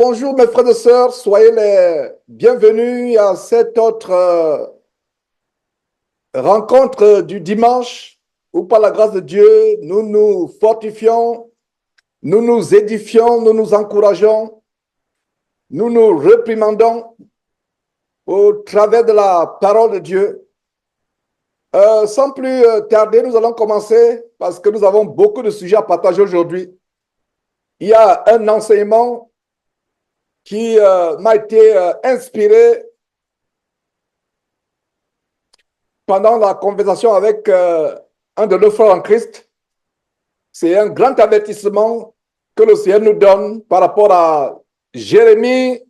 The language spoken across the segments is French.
Bonjour mes frères et sœurs, soyez les bienvenus à cette autre rencontre du dimanche où par la grâce de Dieu, nous nous fortifions, nous nous édifions, nous nous encourageons, nous nous réprimandons au travers de la parole de Dieu. Sans plus tarder, nous allons commencer parce que nous avons beaucoup de sujets à partager aujourd'hui. Il y a un enseignement qui m'a été inspiré pendant la conversation avec un de nos frères en Christ. C'est un grand avertissement que le Seigneur nous donne par rapport à Jérémie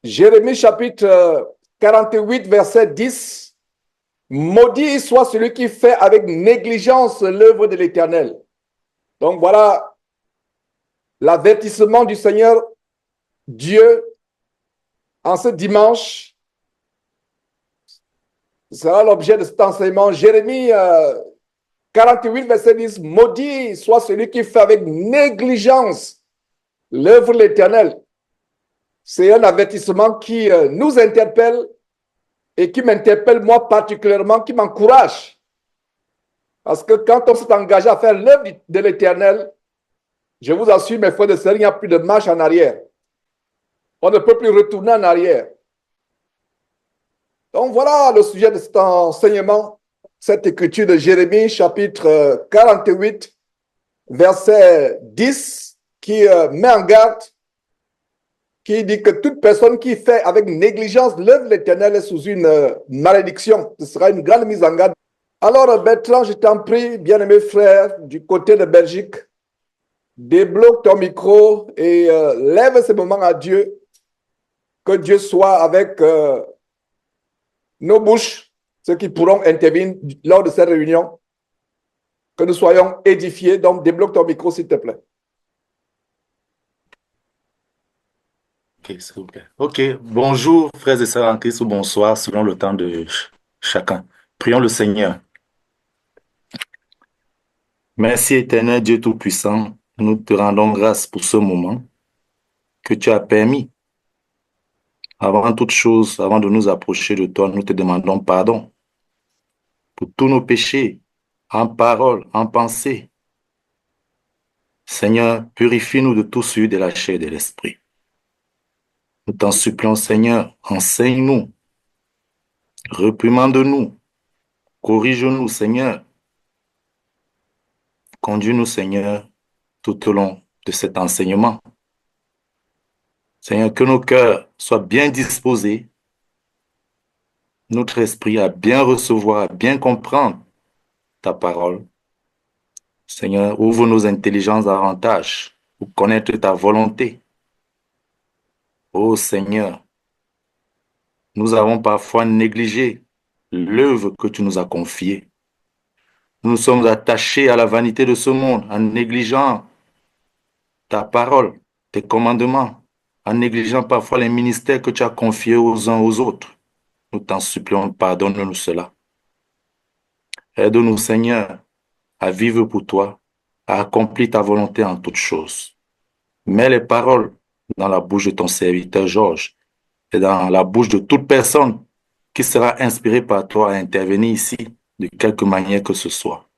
chapitre 48, verset 10. Maudit soit celui qui fait avec négligence l'œuvre de l'Éternel. Donc voilà l'avertissement du Seigneur Dieu en ce dimanche. Ce sera l'objet de cet enseignement. Jérémie 48, verset 10. Maudit soit celui qui fait avec négligence l'œuvre de l'Éternel. C'est un avertissement qui nous interpelle et qui m'interpelle moi particulièrement, qui m'encourage. Parce que quand on s'est engagé à faire l'œuvre de l'Éternel, je vous assure, mes frères et sœurs, il n'y a plus de marche en arrière. On ne peut plus retourner en arrière. Donc voilà le sujet de cet enseignement, cette écriture de Jérémie, chapitre 48, verset 10, qui met en garde, qui dit que toute personne qui fait avec négligence l'œuvre de l'Éternel est sous une malédiction. Ce sera une grande mise en garde. Alors Bertrand, je t'en prie, bien-aimé frère, du côté de Belgique, débloque ton micro et lève ce moment à Dieu. Que Dieu soit avec nos bouches, ceux qui pourront intervenir lors de cette réunion, que nous soyons édifiés. Donc, débloque ton micro, s'il te plaît. Ok, s'il vous plaît. Ok, bonjour frères et sœurs en Christ ou bonsoir selon le temps de chacun. Prions le Seigneur. Merci éternel Dieu Tout-Puissant, nous te rendons grâce pour ce moment que tu as permis. Avant toute chose, avant de nous approcher de toi, nous te demandons pardon pour tous nos péchés, en parole, en pensée. Seigneur, purifie-nous de tout souillure de la chair et de l'esprit. Nous t'en supplions, Seigneur, enseigne-nous, réprimande-nous, corrige-nous, Seigneur. Conduis-nous, Seigneur, tout au long de cet enseignement. Seigneur, que nos cœurs soient bien disposés, notre esprit à bien recevoir, à bien comprendre ta parole. Seigneur, ouvre nos intelligences davantage pour connaître ta volonté. Ô Seigneur, nous avons parfois négligé l'œuvre que tu nous as confiée. Nous sommes attachés à la vanité de ce monde en négligeant ta parole, tes commandements, en négligeant parfois les ministères que tu as confiés aux uns aux autres. Nous t'en supplions, pardonne-nous cela. Aide-nous, Seigneur, à vivre pour toi, à accomplir ta volonté en toutes choses. Mets les paroles dans la bouche de ton serviteur Georges et dans la bouche de toute personne qui sera inspirée par toi à intervenir ici de quelque manière que ce soit.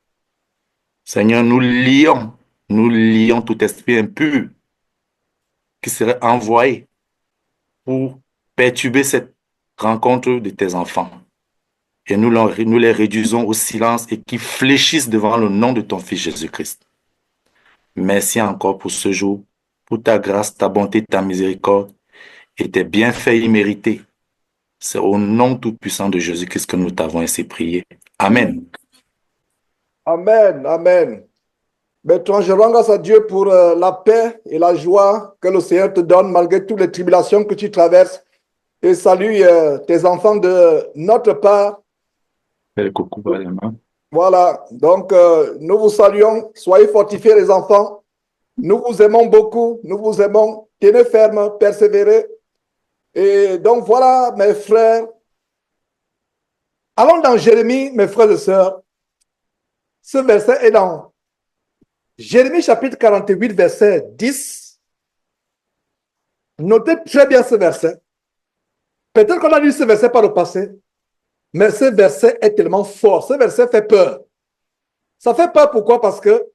Seigneur, nous lions tout esprit impur qui serait envoyé pour perturber cette rencontre de tes enfants. Et nous les réduisons au silence et qui fléchissent devant le nom de ton Fils Jésus-Christ. Merci encore pour ce jour, pour ta grâce, ta bonté, ta miséricorde et tes bienfaits immérités. C'est au nom tout-puissant de Jésus-Christ que nous t'avons ainsi prié. Amen. Amen, amen. Bertrand, je rends grâce à Dieu pour la paix et la joie que le Seigneur te donne malgré toutes les tribulations que tu traverses. Et salue tes enfants de notre part. Coucou, vraiment. Voilà, donc nous vous saluons. Soyez fortifiés les enfants. Nous vous aimons beaucoup, nous vous aimons. Tenez ferme, persévérez. Et donc voilà, mes frères. Allons dans Jérémie, mes frères et sœurs. Ce verset est dans Jérémie chapitre 48, verset 10. Notez très bien ce verset. Peut-être qu'on a lu ce verset par le passé, mais ce verset est tellement fort. Ce verset fait peur. Ça fait peur pourquoi? Parce que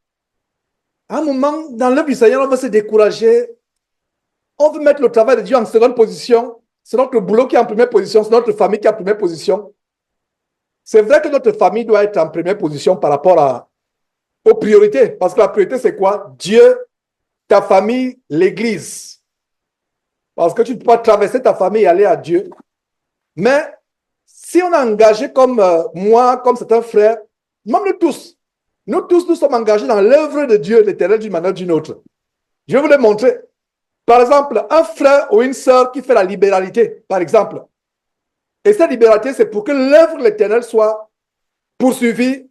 à un moment, dans l'œuvre du Seigneur, on veut se décourager. On veut mettre le travail de Dieu en seconde position. C'est notre boulot qui est en première position. C'est notre famille qui est en première position. C'est vrai que notre famille doit être en première position par rapport aux priorités. Parce que la priorité, c'est quoi? Dieu, ta famille, l'Église. Parce que tu ne peux pas traverser ta famille et aller à Dieu. Mais si on est engagé comme moi, comme certains frères, même nous tous, nous sommes engagés dans l'œuvre de Dieu, l'Éternel, d'une manière ou d'une autre. Je vais vous le montrer. Par exemple, un frère ou une sœur qui fait la libéralité, par exemple. Et cette libéralité, c'est pour que l'œuvre de l'Éternel soit poursuivie.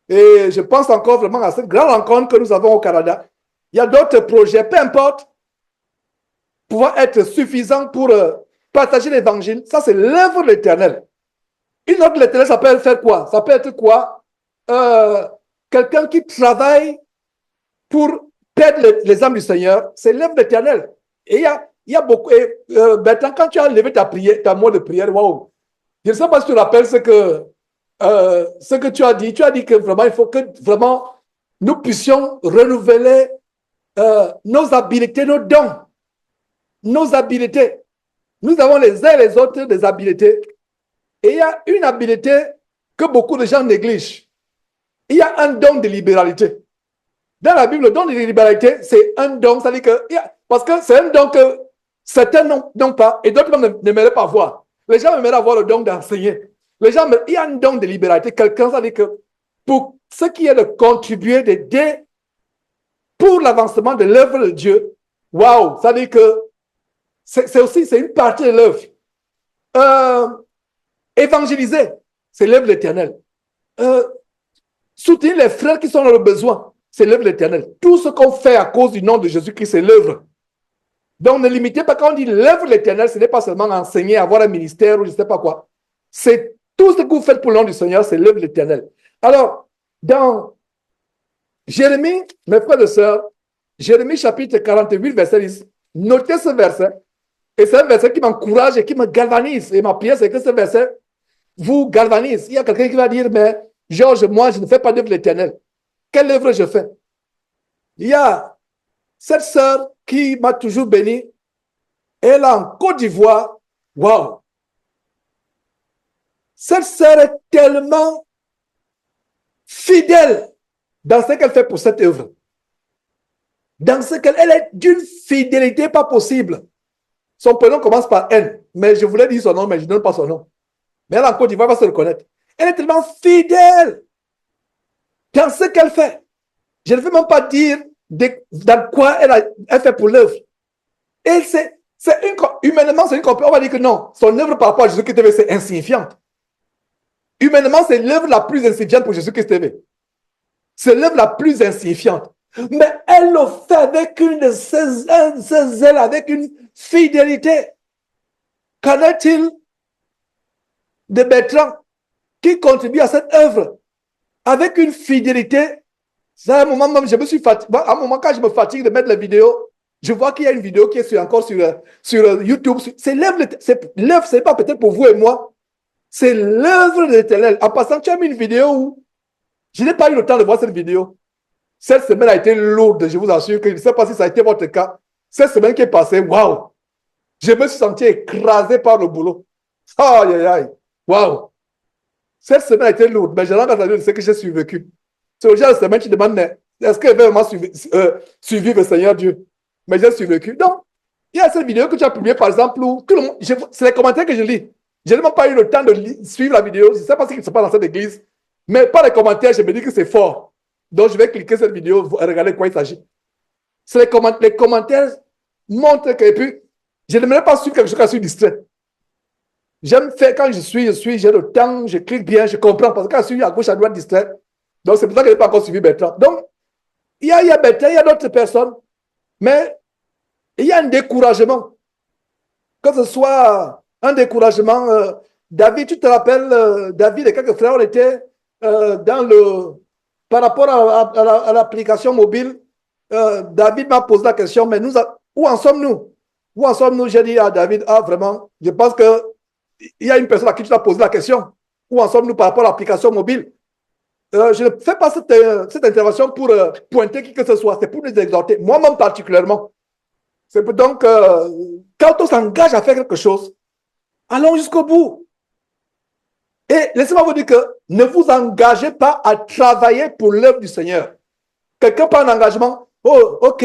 Et je pense encore vraiment à cette grande rencontre que nous avons au Canada. Il y a d'autres projets, peu importe, pouvant être suffisants pour partager l'évangile. Ça, c'est l'œuvre de l'Éternel. Une œuvre de l'Éternel, ça peut faire quoi? Ça peut être quoi? Quelqu'un qui travaille pour perdre les âmes du Seigneur. C'est l'œuvre de l'Éternel. Et il y a beaucoup. Et maintenant, quand tu as levé ta prière, ta mot de prière, waouh! Je ne sais pas si tu te rappelles ce que tu as dit. Tu as dit que vraiment, il faut que vraiment nous puissions renouveler nos habiletés, nos dons, nos habiletés. Nous avons les uns et les autres des habiletés. Et il y a une habileté que beaucoup de gens négligent. Il y a un don de libéralité. Dans la Bible, le don de libéralité, c'est un don, ça dit que, parce que c'est un don que certains n'ont pas et d'autres n'aimeraient pas voir. Les gens aimeraient avoir le don d'enseigner. Les gens, il y a un don de libéralité. Quelqu'un, ça dit que pour ce qui est de contribuer, d'aider pour l'avancement de l'œuvre de Dieu, waouh, ça dit que c'est une partie de l'œuvre. Évangéliser, c'est l'œuvre de l'Éternel. Soutenir les frères qui sont dans le besoin, c'est l'œuvre de l'Éternel. Tout ce qu'on fait à cause du nom de Jésus-Christ, c'est l'œuvre. Donc, ne limitez pas quand on dit l'œuvre de l'Éternel, ce n'est pas seulement enseigner, avoir un ministère ou je ne sais pas quoi. C'est tout ce que vous faites pour le nom du Seigneur, c'est l'œuvre de l'Éternel. Alors, dans Jérémie, mes frères et sœurs, Jérémie chapitre 48, verset 10, notez ce verset. Et c'est un verset qui m'encourage et qui me galvanise. Et ma prière, c'est que ce verset vous galvanise. Il y a quelqu'un qui va dire, mais Georges, moi, je ne fais pas d'œuvre de l'Éternel. Quelle œuvre je fais? Il y a cette sœur qui m'a toujours béni. Elle est en Côte d'Ivoire. Waouh! Cette sœur est tellement fidèle dans ce qu'elle fait pour cette œuvre. Dans ce qu'elle est d'une fidélité pas possible. Son prénom commence par N, mais je voulais dire son nom, mais je ne donne pas son nom. Mais elle en Côte d'Ivoire va se reconnaître. Elle est tellement fidèle dans ce qu'elle fait. Je ne veux même pas dire dans quoi elle fait pour l'œuvre. Et humainement, c'est une compréhension. On va dire que non, son œuvre par rapport à Jésus-Christ TV, c'est insignifiante. Humainement, c'est l'œuvre la plus insignifiante pour Jésus-Christ TV. C'est l'œuvre la plus insignifiante. Mais elle le fait avec une de ses ailes, avec une fidélité. Qu'en est-il de Bertrand qui contribue à cette œuvre avec une fidélité? C'est à un moment même, je me suis fatigué. À un moment, quand je me fatigue de mettre la vidéo, je vois qu'il y a une vidéo qui est encore sur YouTube. C'est l'œuvre, c'est pas peut-être pour vous et moi. C'est l'œuvre de l'Éternel. En passant, tu as mis une vidéo où je n'ai pas eu le temps de voir cette vidéo. Cette semaine a été lourde, je vous assure que je ne sais pas si ça a été votre cas. Cette semaine qui est passée, waouh! Je me suis senti écrasé par le boulot. Aïe, aïe, aïe. Waouh! Cette semaine a été lourde, mais je rends grâce à Dieu de ce que j'ai survécu. C'est au genre de semaine, tu demandes, mais est-ce que j'ai vraiment suivi le Seigneur Dieu? Mais j'ai survécu. Donc, il y a cette vidéo que tu as publiée, par exemple, où tout le monde, c'est les commentaires que je lis. Je n'ai même pas eu le temps de suivre la vidéo. Je ne sais pas ce qui se passe dans cette église, mais par les commentaires, je me dis que c'est fort. Donc, je vais cliquer sur cette vidéo, regarder de quoi il s'agit. Les commentaires montrent que, et puis, je n'aimerais pas suivre quelque chose quand je suis distrait. J'aime faire quand je suis, j'ai le temps, je clique bien, je comprends, parce que quand je suis à gauche, à droite, distrait. Donc, c'est pour ça que je n'ai pas encore suivi Bertrand. Donc, il y a Bertrand, il y a d'autres personnes, mais il y a un découragement. Que ce soit un découragement. David, tu te rappelles, David et quelques frères, on était par rapport à l'application mobile. David m'a posé la question, mais où en sommes-nous? Où en sommes-nous? J'ai dit à David, ah vraiment, je pense qu'il y a une personne à qui tu as posé la question. Où en sommes-nous par rapport à l'application mobile? Je ne fais pas cette intervention pour pointer qui que ce soit, c'est pour nous exhorter, moi-même particulièrement. C'est donc, quand on s'engage à faire quelque chose, allons jusqu'au bout. Et laissez-moi vous dire que ne vous engagez pas à travailler pour l'œuvre du Seigneur. Quelqu'un prend un engagement, oh, ok,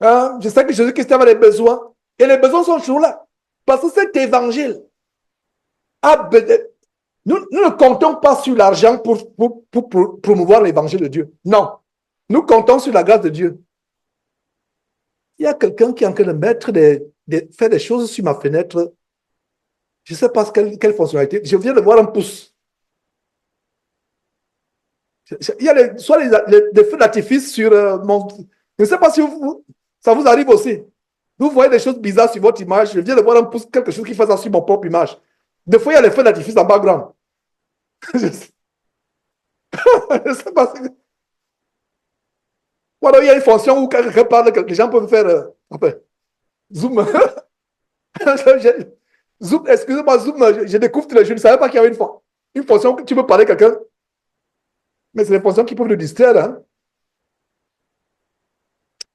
hein, je sais que Jésus-Christ avait des besoins, et les besoins sont toujours là. Parce que cet évangile, nous ne comptons pas sur l'argent pour promouvoir l'évangile de Dieu. Non, nous comptons sur la grâce de Dieu. Il y a quelqu'un qui est en train de faire des choses sur ma fenêtre. Je ne sais pas quelle fonctionnalité. Je viens de voir un pouce. Il y a soit des feux d'artifice sur mon... Je ne sais pas si ça vous arrive aussi. Vous voyez des choses bizarres sur votre image. Je viens de voir un pouce, quelque chose qui fait ça sur mon propre image. Des fois, il y a les feux d'artifice en background. Je ne sais pas si... Ou alors, il y a une fonction où quelque part, les gens peuvent faire... enfin, zoom. Zoom, excusez-moi, Zoom, je découvre tous les jours. Je ne savais pas qu'il y avait une fonction que tu peux parler à quelqu'un. Mais c'est des fonctions qui peuvent le distraire. Hein.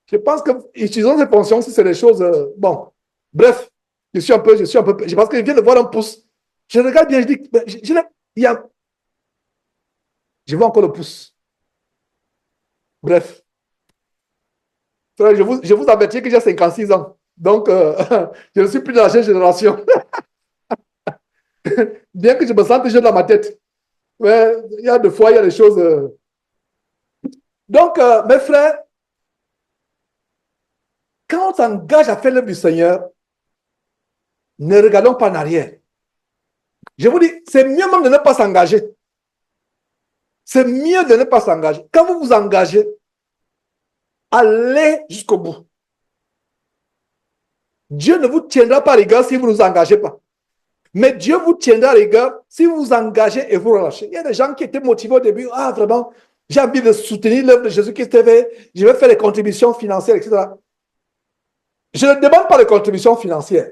Je pense que utilisons ces fonctions si c'est des choses. Bon, bref, je suis un peu. Je pense que je viens de voir un pouce. Je regarde bien, je dis, je vois encore le pouce. Bref. Je vous avertis que j'ai 56 ans. Donc, je ne suis plus de la jeune génération. Bien que je me sente jeune dans ma tête. Mais il y a des fois, il y a des choses. Donc, mes frères, quand on s'engage à faire l'œuvre du Seigneur, ne regardons pas en arrière. Je vous dis, c'est mieux même de ne pas s'engager. C'est mieux de ne pas s'engager. Quand vous vous engagez, allez jusqu'au bout. Dieu ne vous tiendra pas à rigueur si vous ne vous engagez pas. Mais Dieu vous tiendra à rigueur si vous vous engagez et vous relâchez. Il y a des gens qui étaient motivés au début. Ah, vraiment, j'ai envie de soutenir l'œuvre de Jésus-Christ TV. Je vais faire des contributions financières, etc. Je ne demande pas de contributions financières.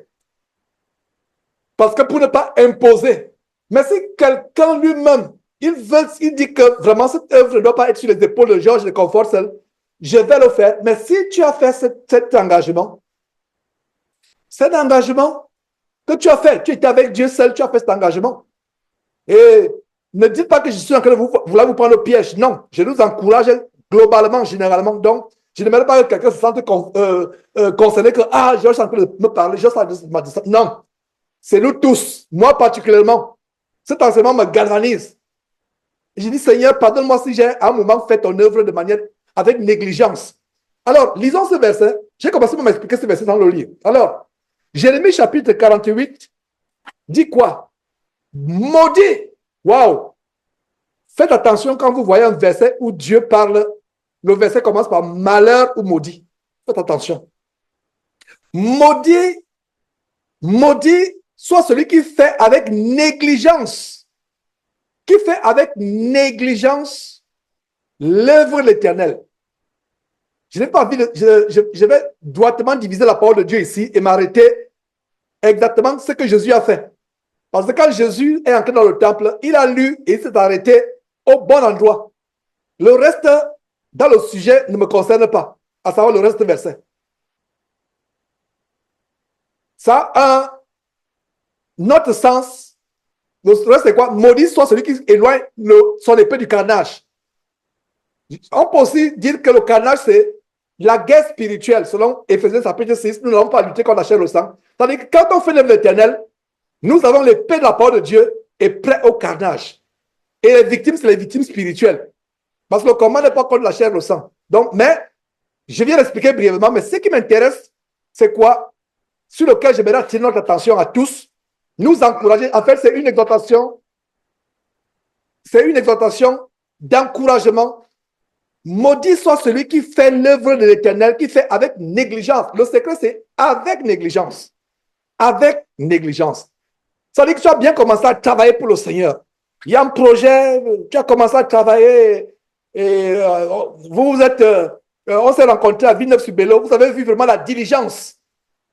Parce que pour ne pas imposer. Mais si quelqu'un lui-même, il dit que vraiment cette œuvre ne doit pas être sur les épaules de Georges de Confort seul, je vais le faire. Mais si tu as fait cet engagement que tu as fait, tu étais avec Dieu seul, tu as fait cet engagement. Et ne dites pas que je suis en train de vous prendre au piège. Non, je nous encourage globalement, généralement. Donc, je n'aimerais pas que quelqu'un se sente concerné que, ah, Georges est en train de me parler, Georges m'a dit ça. Non, c'est nous tous, moi particulièrement. Cet enseignement me galvanise. Je dis, Seigneur, pardonne-moi si j'ai à un moment fait ton œuvre de manière avec négligence. Alors, lisons ce verset. J'ai commencé à m'expliquer ce verset dans le livre. Alors, Jérémie chapitre 48 dit quoi? Maudit. Waouh! Faites attention quand vous voyez un verset où Dieu parle. Le verset commence par malheur ou maudit. Faites attention. Maudit, soit celui qui fait avec négligence. Qui fait avec négligence l'œuvre de l'Éternel. Je n'ai pas envie de... Je vais droitement diviser la parole de Dieu ici et m'arrêter exactement ce que Jésus a fait. Parce que quand Jésus est entré dans le temple, il a lu et il s'est arrêté au bon endroit. Le reste, dans le sujet, ne me concerne pas, à savoir le reste verset. Ça a un autre sens. Le reste, c'est quoi? Maudit soit celui qui éloigne son épée du carnage. On peut aussi dire que le carnage, c'est la guerre spirituelle. Selon Éphésiens chapitre 6, nous n'avons pas lutté contre la chair et le sang. C'est-à-dire que quand on fait l'œuvre de l'Éternel, nous avons l'épée de la parole de Dieu et prêt au carnage. Et les victimes, c'est les victimes spirituelles. Parce que le combat n'est pas contre la chair et le sang. Donc, mais, je viens d'expliquer brièvement, mais ce qui m'intéresse, c'est quoi? Sur lequel j'aimerais attirer notre attention à tous, nous encourager. En fait, c'est une exhortation d'encouragement. Maudit soit celui qui fait l'œuvre de l'Éternel, qui fait avec négligence. Le secret, c'est avec négligence. Avec négligence. Ça veut dire que tu as bien commencé à travailler pour le Seigneur. Il y a un projet, tu as commencé à travailler et on s'est rencontrés à Villeneuve-sur-Bello. Vous avez vu vraiment la diligence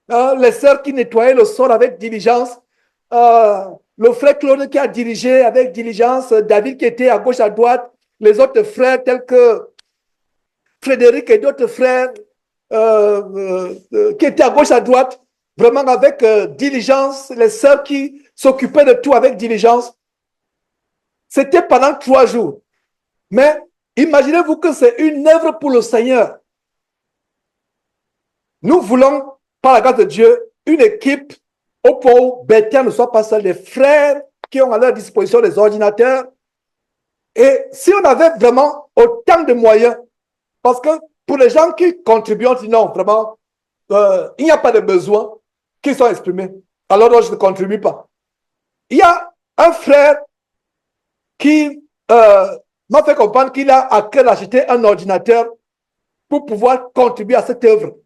les sœurs qui nettoyaient le sol avec diligence, le frère Claude qui a dirigé avec diligence, David qui était à gauche, à droite, les autres frères tels que Frédéric et d'autres frères qui étaient à gauche, à droite, vraiment avec diligence, les sœurs qui s'occupaient de tout avec diligence. C'était pendant 3 jours. Mais imaginez-vous que c'est une œuvre pour le Seigneur. Nous voulons, par la grâce de Dieu, une équipe au point où Bethel ne soit pas seul, des frères qui ont à leur disposition des ordinateurs. Et si on avait vraiment autant de moyens, parce que pour les gens qui contribuent, on dit non, vraiment, il n'y a pas de besoin qui sont exprimés. Alors je ne contribue pas. Il y a un frère qui m'a fait comprendre qu'il a à cœur d'acheter un ordinateur pour pouvoir contribuer à cette œuvre.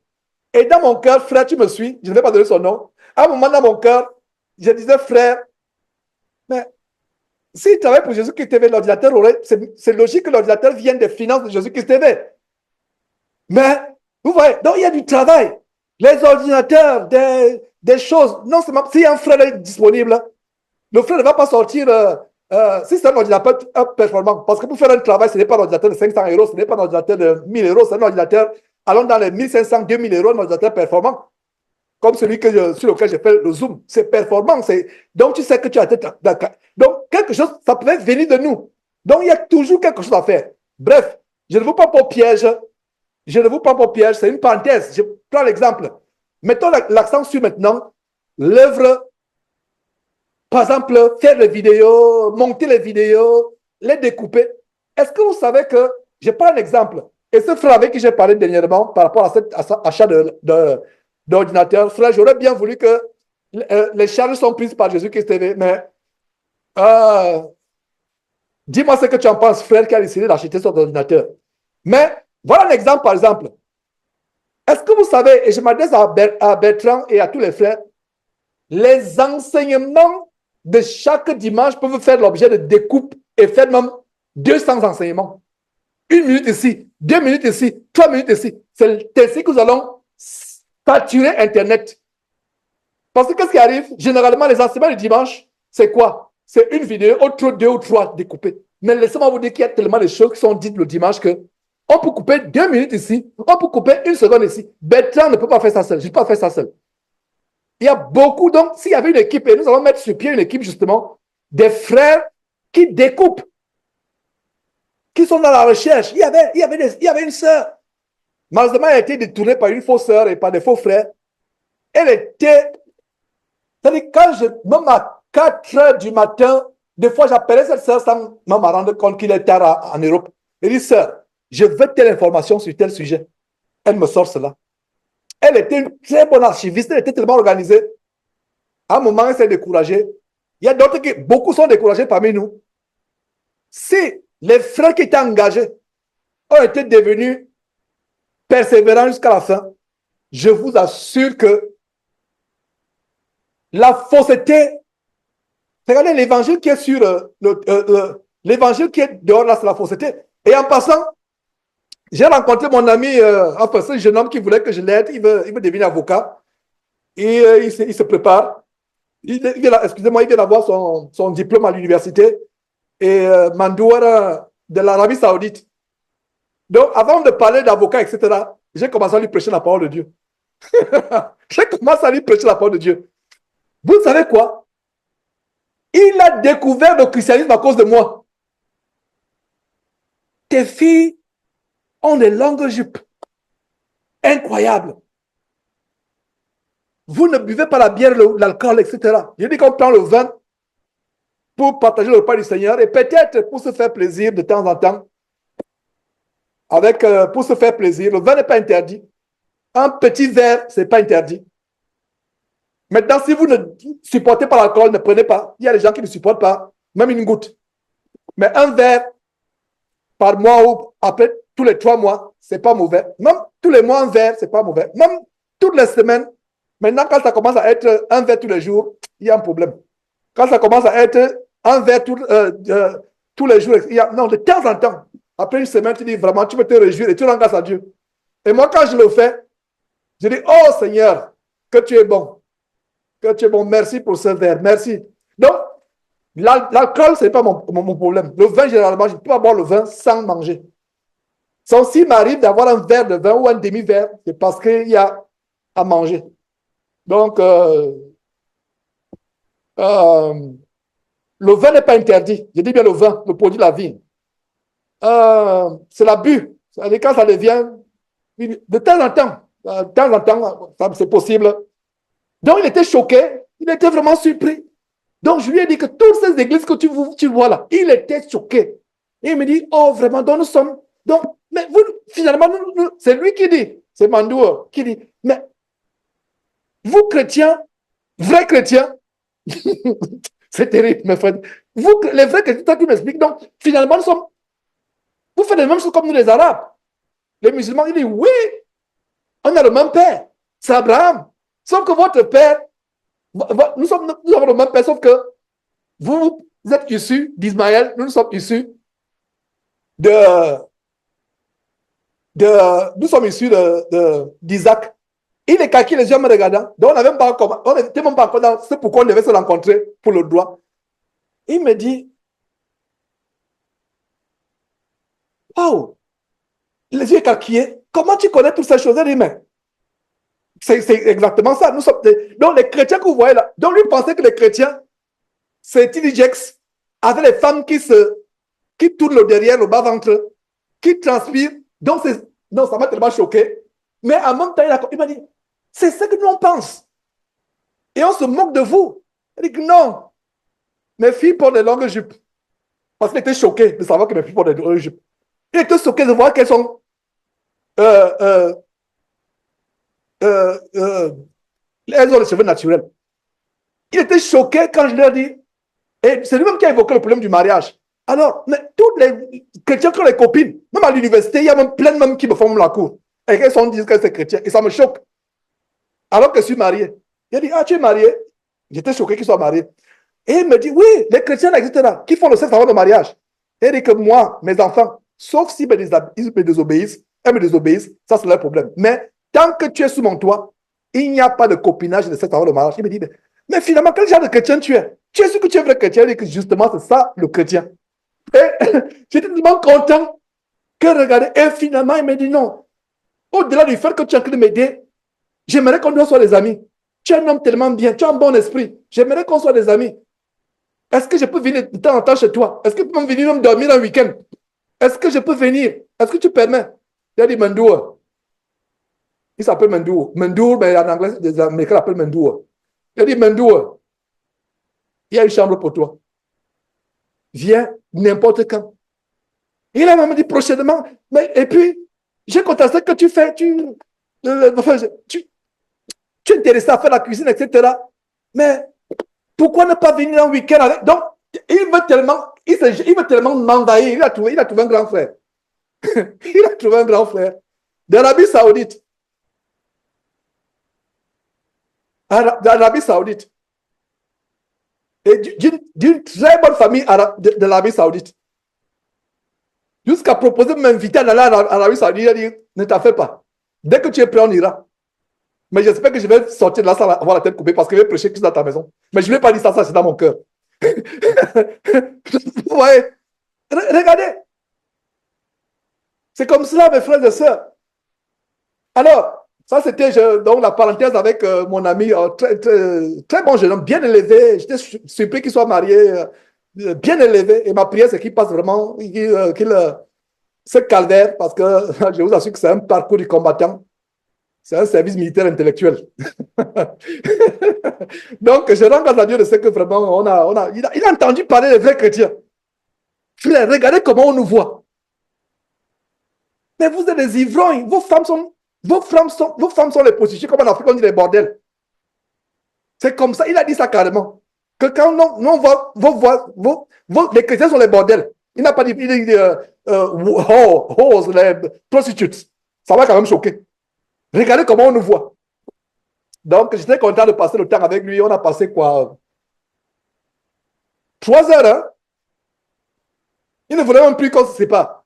Et dans mon cœur, frère, tu me suis, je ne vais pas donner son nom. À un moment dans mon cœur, je disais, frère, mais s'il travaille pour Jésus-Christ TV, l'ordinateur aurait, c'est logique que l'ordinateur vienne des finances de Jésus-Christ TV. Mais, vous voyez, donc il y a du travail. Les ordinateurs, des choses, non seulement, s'il y a un frère disponible, le frère ne va pas sortir, si c'est un ordinateur performant, parce que pour faire un travail, ce n'est pas un ordinateur de 500 euros, ce n'est pas un ordinateur de 1000 euros, c'est un ordinateur, allons dans les 1500, 2000 euros, un ordinateur performant, comme celui sur lequel j'ai fait le Zoom. C'est performant, donc tu sais que tu as été. Donc, quelque chose, ça peut venir de nous. Donc, il y a toujours quelque chose à faire. Bref, je ne vous prends pas au piège. Je ne vous prends pas au piège, c'est une parenthèse. Je prends l'exemple. Mettons l'accent sur maintenant l'œuvre. Par exemple, faire les vidéos, monter les vidéos, les découper. Est-ce que vous savez que, je prends un exemple, et ce frère avec qui j'ai parlé dernièrement par rapport à cet achat d'ordinateur, frère, j'aurais bien voulu que les charges sont prises par Jésus-Christ TV, mais dis-moi ce que tu en penses, frère, qui a décidé d'acheter son ordinateur. Mais voilà un exemple, par exemple. Est-ce que vous savez, et je m'adresse à Bertrand et à tous les frères, les enseignements de chaque dimanche peuvent faire l'objet de découpes et faire même 200 enseignements. 1 minute ici, 2 minutes ici, 3 minutes ici. C'est ainsi que nous allons saturer Internet. Parce que qu'est-ce qui arrive? Généralement, les enseignements du dimanche, c'est quoi? C'est une vidéo, autre 2 ou 3 découpées. Mais laissez-moi vous dire qu'il y a tellement de choses qui sont dites le dimanche que on peut couper 2 minutes ici, on peut couper 1 seconde ici. Bertrand ne peut pas faire ça seul, je ne peux pas faire ça seul. Il y a beaucoup, donc s'il y avait une équipe, et nous allons mettre sur pied une équipe justement, des frères qui découpent, qui sont dans la recherche. Il y avait une sœur. Malheureusement, elle a été détournée par une fausse sœur et par des faux frères. Elle était, c'est-à-dire quand même à 4 heures du matin, des fois j'appelais cette sœur sans me rendre compte qu'il était en Europe. Elle dit, sœur, je veux telle information sur tel sujet. Elle me sort cela. Elle était une très bonne archiviste, elle était tellement organisée. À un moment, elle s'est découragée. Il y a d'autres qui, beaucoup sont découragés parmi nous. Si les frères qui étaient engagés ont été devenus persévérants jusqu'à la fin, je vous assure que la fausseté, regardez l'évangile qui est sur l'évangile qui est dehors là, c'est la fausseté. Et en passant, j'ai rencontré mon ami, enfin, ce jeune homme qui voulait que je l'aide, il veut devenir avocat. Et il se prépare. Excusez-moi, il vient d'avoir son diplôme à l'université. Et Mandouara de l'Arabie Saoudite. Donc, avant de parler d'avocat, etc., j'ai commencé à lui prêcher la parole de Dieu. J'ai commencé à lui prêcher la parole de Dieu. Vous savez quoi? Il a découvert le christianisme à cause de moi. Tes filles ont des longues jupes. Incroyable. Vous ne buvez pas la bière, l'alcool, etc. Je dis qu'on prend le vin pour partager le repas du Seigneur et peut-être pour se faire plaisir de temps en temps. Pour se faire plaisir, le vin n'est pas interdit. Un petit verre, ce n'est pas interdit. Maintenant, si vous ne supportez pas l'alcool, ne prenez pas. Il y a des gens qui ne supportent pas, même une goutte. Mais un verre par mois ou après tous les 3 mois, ce n'est pas mauvais. Même tous les mois, un verre, ce n'est pas mauvais. Même toutes les semaines. Maintenant, quand ça commence à être un verre tous les jours, il y a un problème. Quand ça commence à être un verre tous les jours, non, de temps en temps. Après une semaine, tu dis vraiment, tu peux te réjouir et tu rends grâce à Dieu. Et moi, quand je le fais, je dis, oh Seigneur, que tu es bon. Que tu es bon. Merci pour ce verre. Merci. Donc, l'alcool, ce n'est pas mon problème. Le vin, généralement, je peux pas boire le vin sans manger. Sauf s'il m'arrive d'avoir un verre de vin ou un demi-verre, c'est parce qu'il y a à manger. Donc, le vin n'est pas interdit. Je dis bien le vin, le produit de la vie. C'est l'abus. Quand ça devient de temps en temps, c'est possible. Donc, il était choqué. Il était vraiment surpris. Donc, je lui ai dit que toutes ces églises que tu vois là, il était choqué. Et il me dit, oh, vraiment, donc nous sommes. Donc, mais vous, finalement, c'est lui qui dit, c'est Mandour qui dit, mais vous, chrétiens, vrais chrétiens, c'est terrible, mes frères. Vous, les vrais chrétiens, toi qui m'expliques, donc, finalement, vous faites les mêmes choses comme nous, les Arabes. Les musulmans, ils disent, oui, on a le même père, c'est Abraham. Sauf que votre père, nous avons le même père, sauf que vous êtes issus d'Ismaël, nous sommes issus nous sommes issus d'Isaac. Il est calqué les yeux me regardant. Donc, on n'était même pas encore dans ce pourquoi on devait se rencontrer pour le droit. Il me dit, wow, les yeux écarquillés, comment tu connais toutes ces choses? Il dit, mais c'est exactement ça. Donc, les chrétiens que vous voyez là, donc lui pensait que les chrétiens, c'est Tilly Jex, avec les femmes qui tournent le derrière, le bas-ventre, qui transpirent. Donc, non, ça m'a tellement choqué. Mais en même temps, il m'a dit, c'est ce que nous on pense. Et on se moque de vous. Il dit que non, mes filles portent des longues jupes. Parce qu'il était choqué de savoir que mes filles portent des longues jupes. Il était choqué de voir qu'elles sont elles ont les cheveux naturels. Il était choqué quand je leur dis, et c'est lui-même qui a évoqué le problème du mariage. Alors, mais tous les chrétiens qui ont les copines, même à l'université, il y a même plein de même qui me font la cour. Et qu'elles disent que c'est chrétien. Et ça me choque. Alors que je suis marié. Il a dit, ah, tu es marié? J'étais choqué qu'il soit marié. Et il me dit, oui, les chrétiens existent là, qui font le sexe avant le mariage. Et il dit que moi, mes enfants, sauf s'ils me désobéissent, elles me désobéissent, ça c'est leur problème. Mais tant que tu es sous mon toit, il n'y a pas de copinage de sexe avant le mariage. Il me dit, mais finalement, quel genre de chrétien tu es? Tu es sûr que tu es vrai chrétien? Il dit que justement, c'est ça le chrétien. Et j'étais tellement content que regarder. Et finalement, il me dit, non, au-delà du fait que tu es en train de m'aider, j'aimerais qu'on soit des amis. Tu es un homme tellement bien, tu as un bon esprit. J'aimerais qu'on soit des amis. Est-ce que je peux venir de temps en temps chez toi? Est-ce que tu peux venir même dormir un week-end? Est-ce que je peux venir? Est-ce que tu permets? Il a dit Mandour. Il s'appelle Mandour. Mandour, mais en anglais, les Américains l'appellent Mandour. Il a dit Mandour, il y a une chambre pour toi. Viens n'importe quand. Il a même dit prochainement. Mais, et puis, j'ai constaté que tu fais, tu es intéressé à faire la cuisine, etc. Mais pourquoi ne pas venir un week-end avec. Donc, il veut tellement m'envahir. Il a trouvé un grand frère. Il a trouvé un grand frère d'Arabie Saoudite. D'Arabie Saoudite. Et d'une très bonne famille de l'Arabie Saoudite. Jusqu'à proposer de m'inviter à aller en Arabie Saoudite. Il a dit, ne t'en fais pas. Dès que tu es prêt, on ira. Mais j'espère que je vais sortir de là sans avoir la tête coupée parce que je vais prêcher Christ dans ta maison. Mais je ne vais pas dire ça, c'est dans mon cœur. Vous voyez? Regardez. C'est comme cela, mes frères et sœurs. Alors, ça c'était donc la parenthèse avec mon ami, très bon jeune homme, bien élevé. J'étais surpris qu'il soit marié, bien élevé. Et ma prière, c'est qu'il passe vraiment, ce calvaire, parce que je vous assure que c'est un parcours du combattant. C'est un service militaire intellectuel. Donc, je rends grâce à Dieu de ce que vraiment, il a entendu parler des vrais chrétiens. Frère, regardez comment on nous voit. Mais vous êtes des ivrognes. Vos femmes sont les prostituées, comme en Afrique, on dit les bordels. C'est comme ça, il a dit ça carrément. Que quand on voit, les chrétiens sont les bordels. Il n'a pas dit, les prostitutes. Ça va quand même choquer. Regardez comment on nous voit. Donc, j'étais content de passer le temps avec lui. On a passé quoi? 3 heures, hein? Il ne voulait même plus qu'on se sépare.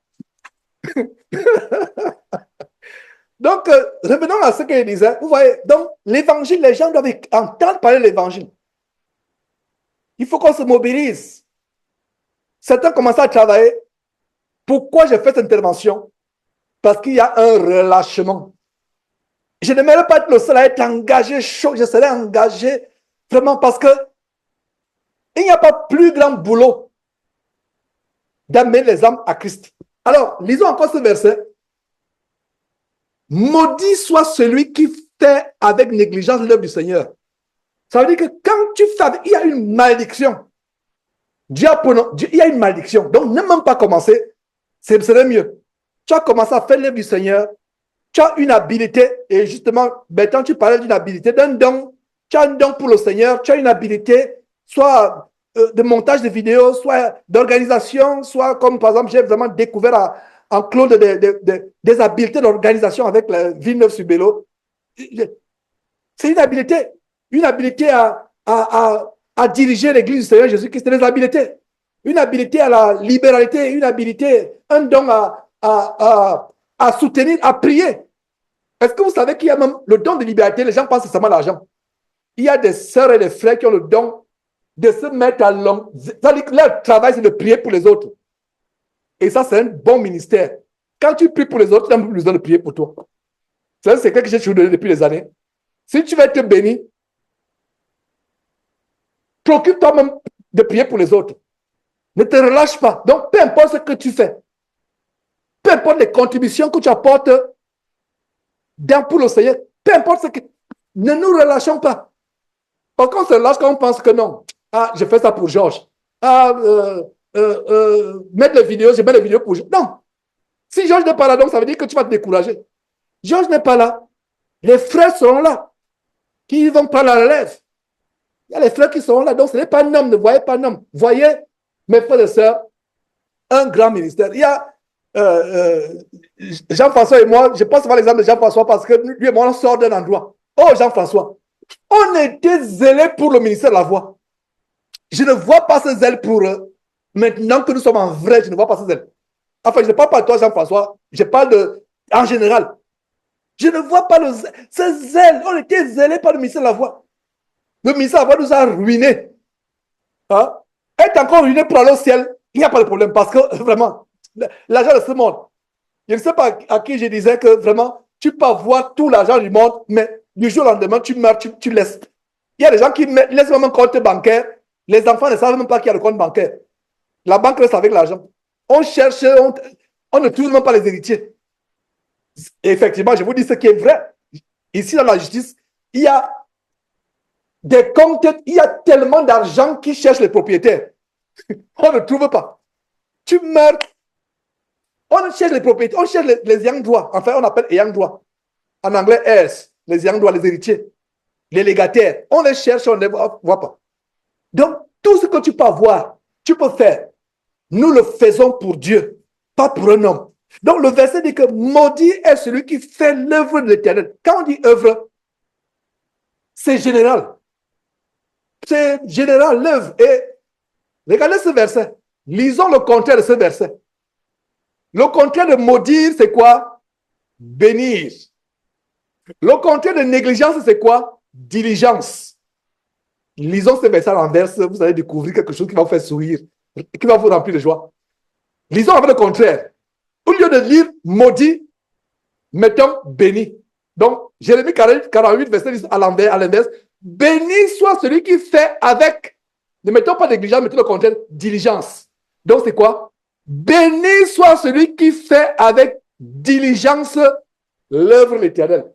Donc, revenons à ce que je disais. Vous voyez, donc, l'évangile, les gens doivent entendre parler de l'évangile. Il faut qu'on se mobilise. Certains commencent à travailler. Pourquoi j'ai fait cette intervention? Parce qu'il y a un relâchement. Je n'aimerais pas être le seul à être engagé chaud. Je serais engagé vraiment parce que il n'y a pas plus grand boulot d'amener les âmes à Christ. Alors, lisons encore ce verset. Maudit soit celui qui fait avec négligence l'œuvre du Seigneur. Ça veut dire que quand tu fais, il y a une malédiction. Il y a une malédiction. Donc, ne même pas commencer. Ce serait mieux. Tu as commencé à faire l'œuvre du Seigneur. Tu as une habilité. Et justement, maintenant, tu parlais d'une habilité, d'un don. Tu as un don pour le Seigneur. Tu as une habilité, soit de montage de vidéos, soit d'organisation, soit comme par exemple, j'ai vraiment découvert en Claude des habiletés d'organisation avec la Villeneuve-sur-Bélo. C'est une habilité à diriger l'église du Seigneur Jésus-Christ, c'est des habiletés. Une habilité à la libéralité, une habilité, un don à soutenir, à prier. Est-ce que vous savez qu'il y a même le don de liberté? Les gens pensent seulement à l'argent. Il y a des sœurs et des frères qui ont le don de se mettre à l'homme. Leur travail, c'est de prier pour les autres. Et ça, c'est un bon ministère. Quand tu pries pour les autres, tu n'as plus besoin de prier pour toi. C'est un secret que j'ai toujours donné depuis des années. Si tu veux être béni, préoccupe-toi même de prier pour les autres. Ne te relâche pas. Donc, peu importe ce que tu fais, peu importe les contributions que tu apportes pour le Seigneur, peu importe ce que... Ne nous relâchons pas. Parce qu'on se relâche quand on pense que non. Ah, je fais ça pour Georges. Ah, mettre les vidéos, je mets les vidéos pour Georges. Non. Si Georges n'est pas là, donc ça veut dire que tu vas te décourager. Georges n'est pas là. Les frères seront là. Qui vont prendre la relève. Il y a les frères qui seront là. Donc ce n'est pas un homme. Ne voyez pas un homme. Voyez, mes frères et sœurs, un grand ministère. Il y a Jean-François et moi, je pense voir l'exemple de Jean-François parce que lui et moi, on sort d'un endroit. Oh, Jean-François, on était zélés pour le ministère de la voix. Je ne vois pas ce zèle pour eux. Maintenant que nous sommes en vrai, je ne vois pas ce zèle. Enfin, je ne parle pas de toi, Jean-François. Je parle en général. Je ne vois pas ce zèle. On était zélés par le ministère de la voix. Le ministère de la voix nous a ruinés. Hein? Être encore ruiné pour aller au ciel, il n'y a pas de problème parce que vraiment, l'argent de ce monde. Je ne sais pas à qui je disais que vraiment, tu peux avoir tout l'argent du monde, mais du jour au lendemain, tu meurs, tu laisses. Il y a des gens qui laissent même un compte bancaire. Les enfants ne savent même pas qu'il y a le compte bancaire. La banque reste avec l'argent. On cherche, on ne trouve même pas les héritiers. Et effectivement, je vous dis ce qui est vrai. Ici, dans la justice, il y a des comptes, il y a tellement d'argent qui cherchent les propriétaires. On ne trouve pas. Tu meurs. On cherche les propriétaires, on cherche les ayants droit. Enfin, on appelle ayants droit. En anglais, heirs, les ayants droit, les héritiers, les légataires. On les cherche, on ne les voit pas. Donc, tout ce que tu peux avoir, tu peux faire. Nous le faisons pour Dieu, pas pour un homme. Donc, le verset dit que maudit est celui qui fait l'œuvre de l'Éternel. Quand on dit œuvre, c'est général. C'est général, l'œuvre. Et regardez ce verset. Lisons le contraire de ce verset. Le contraire de maudire, c'est quoi? Bénir. Le contraire de négligence, c'est quoi? Diligence. Lisons ce verset à l'inverse, vous allez découvrir quelque chose qui va vous faire sourire, qui va vous remplir de joie. Lisons avec le contraire. Au lieu de lire maudit, mettons béni. Donc, Jérémie 48, verset 10 à l'inverse. Béni soit celui qui fait avec, ne mettons pas négligence, mettons le contraire, diligence. Donc, c'est quoi? Béni soit celui qui fait avec diligence l'œuvre de l'Éternel.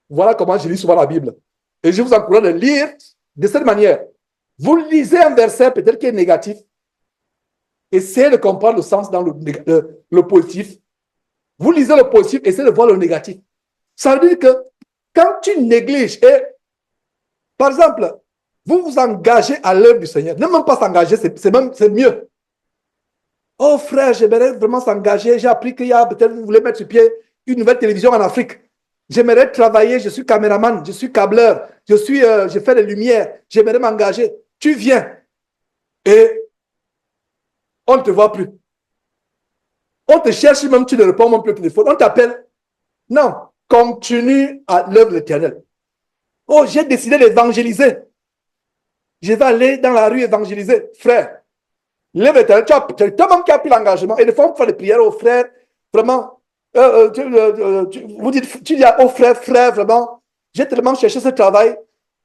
Voilà comment je lis souvent la Bible. Et je vous encourage de lire de cette manière. Vous lisez un verset peut-être qui est négatif. Essayez de comprendre le sens dans le positif. Vous lisez le positif, essayez de voir le négatif. Ça veut dire que quand tu négliges, et par exemple, vous vous engagez à l'œuvre du Seigneur, ne même pas s'engager, c'est mieux. Oh frère, j'aimerais vraiment s'engager. J'ai appris qu'il y a peut-être, vous voulez mettre sur pied une nouvelle télévision en Afrique. J'aimerais travailler, je suis caméraman, je suis câbleur, je fais des lumières, j'aimerais m'engager. Tu viens et on ne te voit plus. On te cherche même, tu ne réponds même plus au téléphone. On t'appelle. Non, continue à l'œuvre de l'Éternel. Oh, j'ai décidé d'évangéliser. Je vais aller dans la rue évangéliser. Frère, l'œuvre de l'Éternel, tu as toi-même qui as pris l'engagement. Et des fois, on fait des prières aux frères. Vraiment, vous dites, tu dis aux frères, frère, vraiment, j'ai tellement cherché ce travail.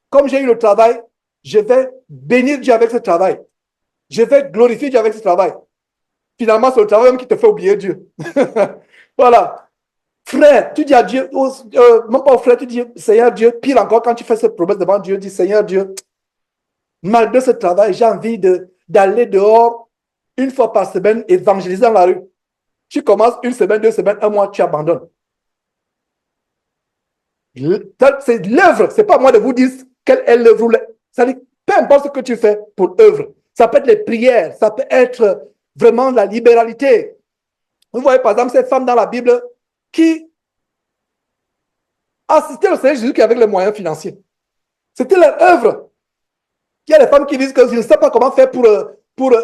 Comme j'ai eu le travail, je vais bénir Dieu avec ce travail. Je vais glorifier Dieu avec ce travail. Finalement, c'est le travail même qui te fait oublier Dieu. Voilà. Frère, tu dis à Dieu, même pas au frère, tu dis, Seigneur Dieu, pire encore, quand tu fais cette promesse devant Dieu, dis, Seigneur Dieu, malgré ce travail, j'ai envie d'aller dehors une fois par semaine, évangéliser dans la rue. Tu commences une semaine, 2 semaines, un mois, tu abandonnes. C'est l'œuvre, c'est pas à moi de vous dire quelle est l'œuvre. Ça dit, peu importe ce que tu fais pour œuvre, ça peut être les prières, ça peut être vraiment la libéralité. Vous voyez par exemple ces femmes dans la Bible qui assistaient au Seigneur Jésus avec les moyens financiers. C'était leur œuvre. Il y a des femmes qui disent que je ne sais pas comment faire pour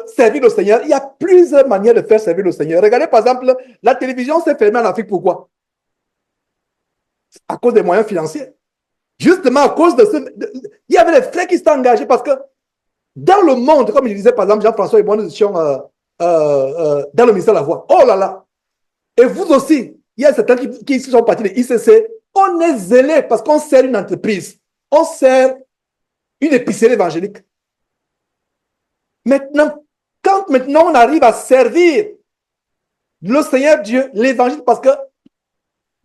servir le Seigneur. Il y a plusieurs manières de faire servir le Seigneur. Regardez par exemple, la télévision s'est fermée en Afrique. Pourquoi? À cause des moyens financiers. Justement à cause de ce... il y avait des frères qui s'étaient engagés parce que dans le monde, comme je disais par exemple Jean-François et moi, nous étions dans le ministère de la Voix. Oh là là! Et vous aussi, il y a certains qui sont partis de ICC. On est zélés parce qu'on sert une entreprise. On sert une épicerie évangélique. Maintenant, quand maintenant on arrive à servir le Seigneur Dieu, l'évangile, parce que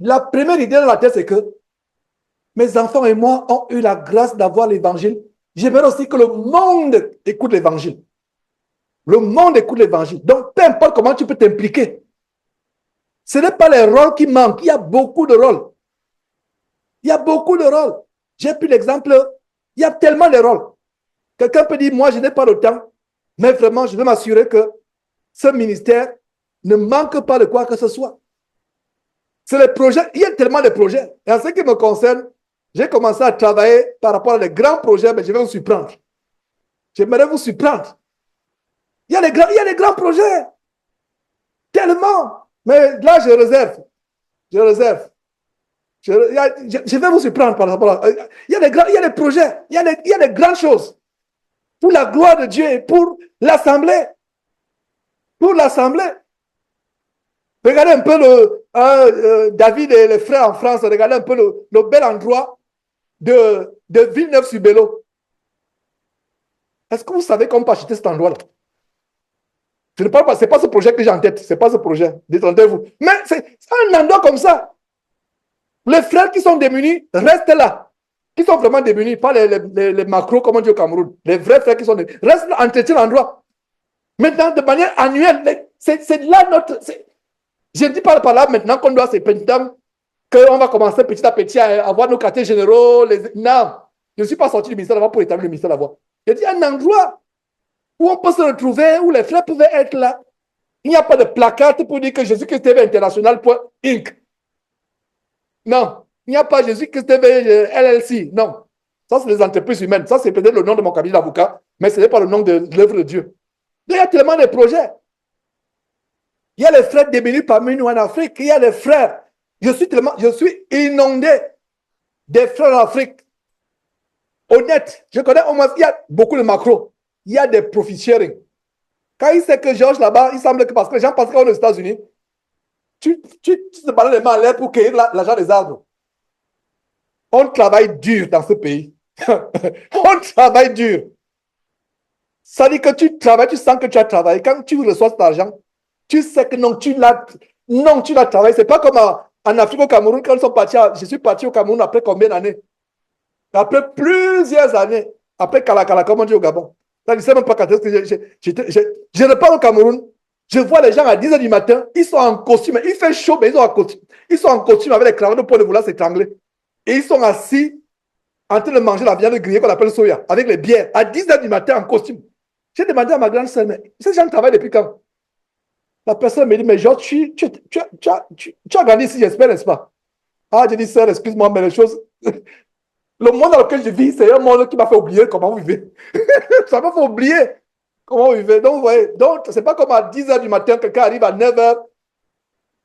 la première idée dans la tête, c'est que mes enfants et moi ont eu la grâce d'avoir l'évangile. J'aimerais aussi que le monde écoute l'évangile. Le monde écoute l'évangile. Donc, peu importe comment tu peux t'impliquer. Ce n'est pas les rôles qui manquent. Il y a beaucoup de rôles. Il y a beaucoup de rôles. J'ai pris l'exemple, il y a tellement de rôles. Quelqu'un peut dire, moi, je n'ai pas le temps, mais vraiment, je veux m'assurer que ce ministère ne manque pas de quoi que ce soit. C'est les projets, il y a tellement de projets. Et en ce qui me concerne, j'ai commencé à travailler par rapport à des grands projets, mais je vais vous surprendre. J'aimerais vous surprendre. Il y a des grands projets. Tellement. Mais là, je réserve. Je réserve. Je vais vous surprendre par rapport à... Il y a des projets. Il y a des grandes choses. Pour la gloire de Dieu et pour l'Assemblée. Pour l'Assemblée. Regardez un peu David et les frères en France. Regardez un peu le bel endroit de Villeneuve-sur-Bello. Est-ce que vous savez comment on peut acheter cet endroit-là? Je ne parle pas, ce n'est pas ce projet que j'ai en tête. Ce n'est pas ce projet. Détendez-vous. Mais c'est un endroit comme ça. Les frères qui sont démunis restent là. Qui sont vraiment démunis, pas les macros, comme on dit au Cameroun. Les vrais frères qui sont démunis. Restent là, entretiennent l'endroit. Maintenant, de manière annuelle, c'est là notre... Je ne dis pas par là maintenant qu'on doit, c'est maintenant qu'on va commencer petit à petit à avoir nos quartiers généraux. Non, je ne suis pas sorti du ministère de la Voix pour établir le ministère de la Voix. Je dis un endroit où on peut se retrouver, où les frères pouvaient être là. Il n'y a pas de placard pour dire que Jésus-Christ TV International Inc. Non, il n'y a pas Jésus-Christ TV LLC. Non, ça c'est les entreprises humaines. Ça c'est peut-être le nom de mon cabinet d'avocat, mais ce n'est pas le nom de l'œuvre de Dieu. Il y a tellement de projets. Il y a les frères démunis parmi nous en Afrique. Il y a les frères. Je suis inondé des frères en Afrique. Honnête, je connais au moins, il y a beaucoup de macros. Il y a des profit sharing. Quand il sait que Georges là-bas, il semble que parce que les gens pensent qu'on est aux États-Unis, tu te balades les mains en l'air pour cueillir l'argent des arbres. On travaille dur dans ce pays. On travaille dur. Ça dit que tu travailles, tu sens que tu as travaillé. Quand tu reçois cet argent, tu sais que non, tu l'as travaillé. C'est pas comme en Afrique, au Cameroun, quand ils sont partis, je suis parti au Cameroun après combien d'années? Après plusieurs années. Après Kalakala, comme on dit au Gabon. Je ne sais même pas quand est-ce que je repars au Cameroun. Je vois les gens à 10h du matin, ils sont en costume. Il fait chaud, mais ils sont en costume avec les cravates pour vouloir s'étrangler. Et ils sont assis en train de manger la viande grillée qu'on appelle soya, avec les bières, à 10h du matin en costume. J'ai demandé à ma grande sœur, mais ces gens travaillent depuis quand? La personne me dit, mais genre, tu as grandi ici, j'espère, n'est-ce pas? Ah, j'ai dit, sœur, excuse-moi, mais les choses... Le monde dans lequel je vis, c'est un monde qui m'a fait oublier comment vous vivez. Ça m'a fait oublier comment vous vivez. Donc, vous voyez, donc, c'est pas comme à 10h du matin, quelqu'un arrive à 9h.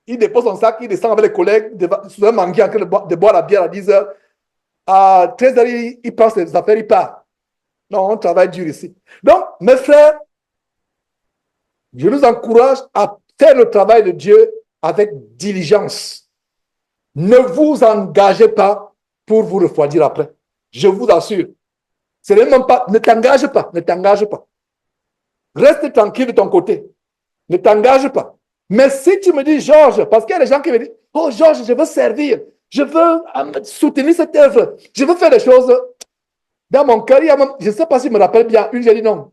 il dépose son sac, il descend avec les collègues, sous un manguier en train de boire la bière à 10 heures. À 13 heures, il passe les affaires, il part. Non, on travaille dur ici. Donc, mes frères, je nous encourage à faire le travail de Dieu avec diligence. Ne vous engagez pas pour vous refroidir après. Je vous assure. C'est même pas, ne t'engage pas, ne t'engage pas. Reste tranquille de ton côté. Ne t'engage pas. Mais si tu me dis, Georges, parce qu'il y a des gens qui me disent, oh Georges, je veux servir, je veux soutenir cette œuvre, je veux faire des choses. Dans mon cœur, il y a même, je ne sais pas si je me rappelle bien, j'ai dit non.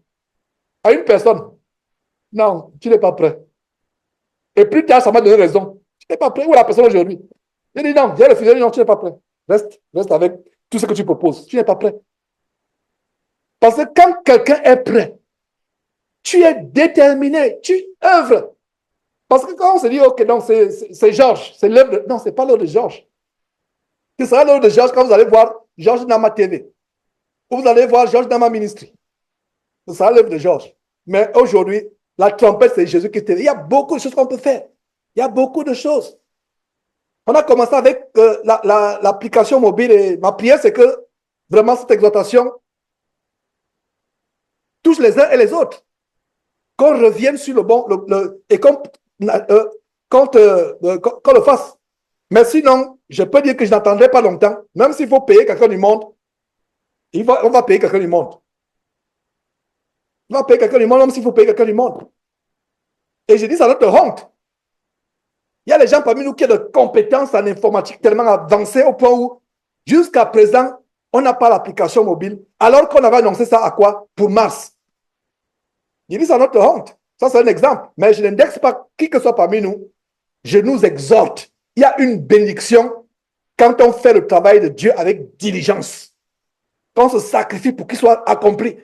À une personne, non, tu n'es pas prêt. Et plus tard, ça m'a donné raison. Tu n'es pas prêt. Où est la personne aujourd'hui? J'ai dit non, j'ai refusé, non, tu n'es pas prêt. Reste avec tout ce que tu proposes. Tu n'es pas prêt. Parce que quand quelqu'un est prêt, tu es déterminé, tu œuvres. Parce que quand on se dit, ok, non, c'est Georges, c'est l'œuvre de... Non, ce n'est pas l'œuvre de Georges. Ce sera l'œuvre de Georges quand vous allez voir Georges dans ma TV. Ou vous allez voir Georges dans ma ministry. Ce sera l'œuvre de Georges. Mais aujourd'hui, la trompette, c'est Jésus qui était. Il y a beaucoup de choses qu'on peut faire. Il y a beaucoup de choses. On a commencé avec l'application mobile et ma prière, c'est que vraiment cette exhortation touche les uns et les autres. Qu'on revienne sur le bon et qu'on le fasse. Mais sinon, je peux dire que je n'attendrai pas longtemps. Même s'il faut payer quelqu'un du monde, on va payer quelqu'un du monde. On va payer quelqu'un du monde, même s'il faut payer quelqu'un du monde. Et je dis, ça notre honte. Il y a des gens parmi nous qui ont des compétences en informatique tellement avancées au point où, jusqu'à présent, on n'a pas l'application mobile, alors qu'on avait annoncé ça à quoi? Pour mars. Je dis, ça notre honte. Ça, c'est un exemple. Mais je n'indexe pas qui que soit parmi nous. Je nous exhorte. Il y a une bénédiction quand on fait le travail de Dieu avec diligence. Quand on se sacrifie pour qu'il soit accompli.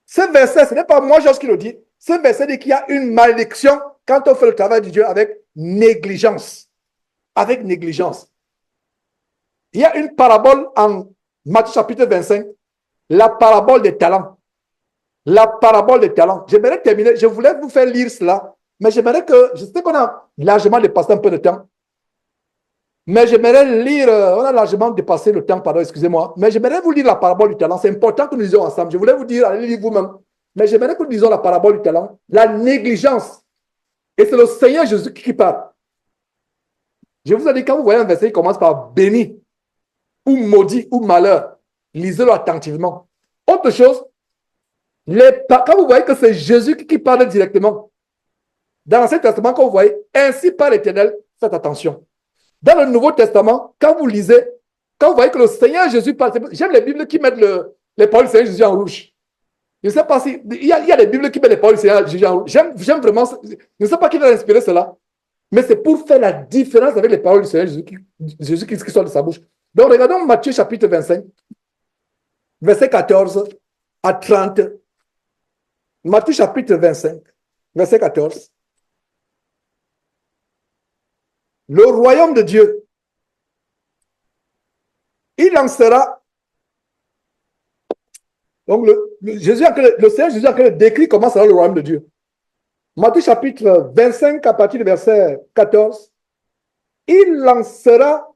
Ce verset, ce n'est pas moi, Georges, qui le dit. Ce verset dit qu'il y a une malédiction quand on fait le travail de Dieu avec négligence. Avec négligence. Il y a une parabole en Matthieu chapitre 25, la parabole des talents. La parabole des talents. J'aimerais terminer, je voulais vous faire lire cela, mais j'aimerais que, je sais qu'on a largement dépassé un peu de temps, mais j'aimerais lire, on a largement dépassé le temps, pardon, excusez-moi, mais j'aimerais vous lire la parabole du talent. C'est important que nous lisions ensemble. Je voulais vous dire, allez lire vous-même, mais j'aimerais que nous lisions la parabole du talent, la négligence. Et c'est le Seigneur Jésus qui parle. Je vous ai dit, quand vous voyez un verset qui commence par béni, ou maudit, ou malheur, lisez-le attentivement. Autre chose, quand vous voyez que c'est Jésus qui parle directement, dans l'Ancien Testament, quand vous voyez, ainsi par l'Éternel, faites attention. Dans le Nouveau Testament, quand vous lisez, quand vous voyez que le Seigneur Jésus parle, j'aime les Bibles qui mettent les paroles du Seigneur Jésus en rouge. Je ne sais pas si, il y a des Bibles qui mettent les paroles du Seigneur Jésus en rouge. J'aime vraiment, je ne sais pas qui va inspirer cela, mais c'est pour faire la différence avec les paroles du Seigneur Jésus qui sortent de sa bouche. Donc, regardons Matthieu chapitre 25, verset 14 à 30. Matthieu chapitre 25, verset 14. Le royaume de Dieu, il en sera. Donc, le Seigneur Jésus a décrit comment sera le royaume de Dieu. Matthieu chapitre 25, à partir du verset 14. Il en sera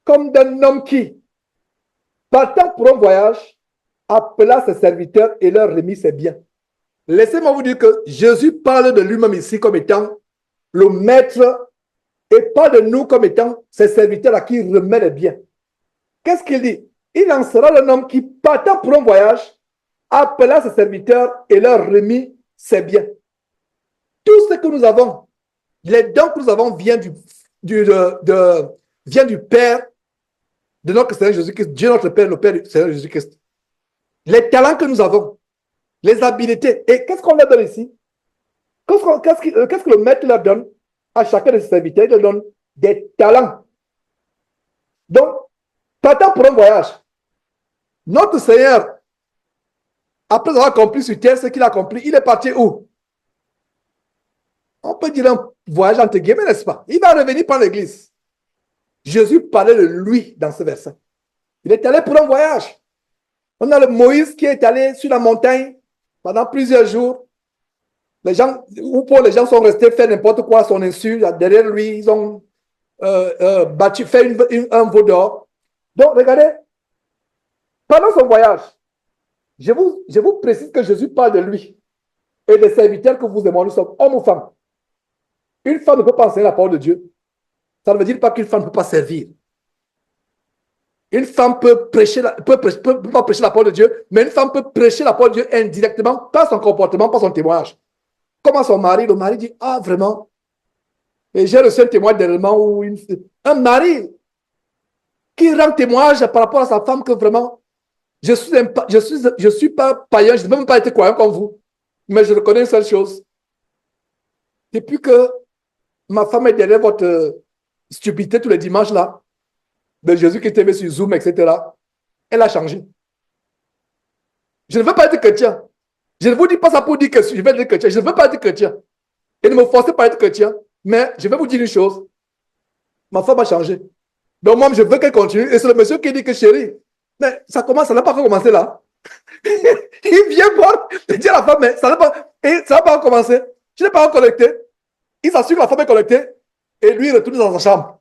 comme d'un homme qui, partant pour un voyage, appela ses serviteurs et leur remit ses biens. Laissez-moi vous dire que Jésus parle de lui-même ici comme étant le maître et pas de nous comme étant ses serviteurs à qui il remet les biens. Qu'est-ce qu'il dit? Il en sera un homme qui, partant pour un voyage, appela ses serviteurs et leur remit ses biens. Tout ce que nous avons, les dons que nous avons viennent du Père, de notre Seigneur Jésus-Christ, Dieu notre Père, le Père du Seigneur Jésus-Christ. Les talents que nous avons, les habiletés. Et qu'est-ce qu'on leur donne ici? Qu'est-ce que le maître leur donne à chacun de ses serviteurs? Il leur donne des talents. Donc, partant pour un voyage, notre Seigneur, après avoir accompli sur terre ce qu'il a accompli, il est parti où? On peut dire un voyage entre guillemets, n'est-ce pas? Il va revenir par l'église. Jésus parlait de lui dans ce verset. Il est allé pour un voyage. On a le Moïse qui est allé sur la montagne pendant plusieurs jours. Les gens, ou pour les gens sont restés faire n'importe quoi à son insu, derrière lui, ils ont battu, fait un veau d'or. Donc, regardez, pendant son voyage, je vous précise que Jésus parle de lui et des serviteurs que vous et moi, nous sommes hommes ou femmes. Une femme ne peut pas enseigner la parole de Dieu. Ça ne veut dire pas qu'une femme ne peut pas servir. Une femme peut pas prêcher la parole de Dieu, mais une femme peut prêcher la parole de Dieu indirectement par son comportement, par son témoignage. Comme à son mari, le mari dit, ah vraiment, et j'ai reçu un témoignage dernièrement où un mari qui rend témoignage par rapport à sa femme que vraiment, je suis pas païen, je n'ai même pas été croyant comme vous, mais je reconnais une seule chose. Depuis que ma femme est derrière votre stupidité tous les dimanches là, de Jésus qui était sur Zoom, etc., elle a changé. Je ne veux pas être chrétien. Je ne vous dis pas ça pour dire que je vais être chrétien. Je ne veux pas être chrétien. Et ne me forcez pas à être chrétien. Mais je vais vous dire une chose. Ma femme a changé. Donc moi, je veux qu'elle continue. Et c'est le monsieur qui dit que chérie, mais ça commence, ça n'a pas commencé là. Il vient voir, il dit à la femme, mais ça n'a pas commencé. Je n'ai pas encore connecté. Il s'assure que la femme est connectée. Et lui, il retourne dans sa chambre.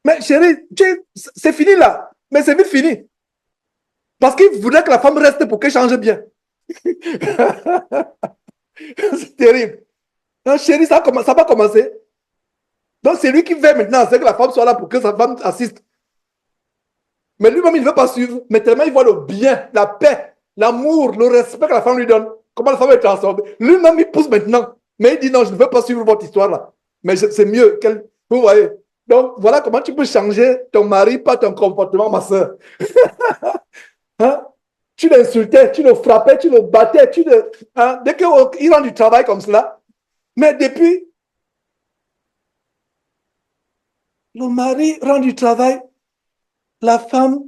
Mais chérie, c'est fini là. Mais c'est vite fini. Parce qu'il voulait que la femme reste pour qu'elle change bien. C'est terrible. Non, chérie, ça n'a pas commencé. Donc, c'est lui qui veut maintenant, c'est que la femme soit là pour que sa femme assiste. Mais lui-même, il ne veut pas suivre. Mais tellement il voit le bien, la paix, l'amour, le respect que la femme lui donne. Comment la femme est transformée. Lui-même, il pousse maintenant. Mais il dit non, je ne veux pas suivre votre histoire là. Mais c'est mieux. Vous voyez. Donc, voilà comment tu peux changer ton mari par ton comportement, ma soeur. Hein? Tu l'insultais, tu le frappais, tu le battais, dès qu'il rend du travail comme cela. Mais depuis, le mari rend du travail, la femme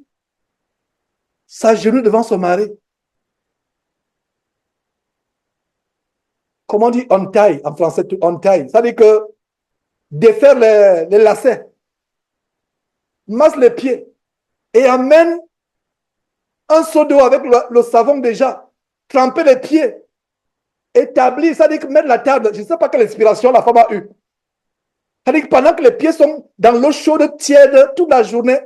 s'agenouille devant son mari. Comment on dit on taille en français, on taille? Ça veut dire que défaire les lacets, masse les pieds et amène un seau d'eau avec le savon déjà, tremper les pieds, établir, ça veut dire que mettre la table. Je ne sais pas quelle inspiration la femme a eue. Ça veut dire que pendant que les pieds sont dans l'eau chaude, tiède, toute la journée,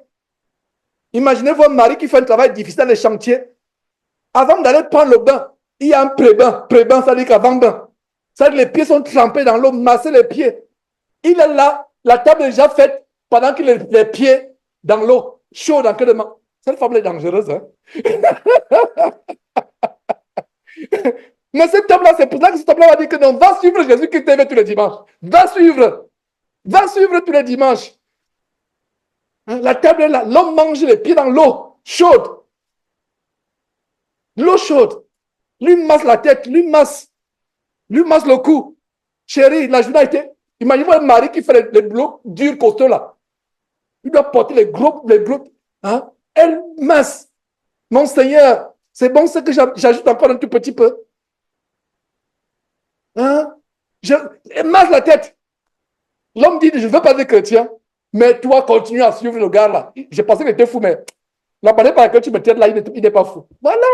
imaginez-vous un mari qui fait un travail difficile dans les chantiers. Avant d'aller prendre le bain, il y a un pré-bain. Pré-bain, ça veut dire qu'avant-bain. Ça veut dire que les pieds sont trempés dans l'eau, masser les pieds. Il est là, la table est déjà faite, pendant qu'il a les pieds dans l'eau chaude en queue de main. Cette femme est dangereuse. Hein? Mais cette homme-là, c'est pour ça que cet homme-là va dire que non, va suivre Jésus qui t'aime tous les dimanches. Va suivre tous les dimanches. Hein, la table est là, l'homme mange les pieds dans l'eau chaude. L'eau chaude. Lui masse la tête, lui masse le cou. Chérie, la journée a été. Imaginez-vous un mari qui fait les blocs durs, costauds là. Il doit porter les gros. Hein? Elle masse. Mon Seigneur, c'est bon ce que j'ajoute encore un tout petit peu. Hein? Elle masse la tête. L'homme dit, je ne veux pas être chrétien, mais toi, continue à suivre le gars là. J'ai pensé qu'il était fou, mais la manière par laquelle tu me traites là, il n'est pas fou. Voilà.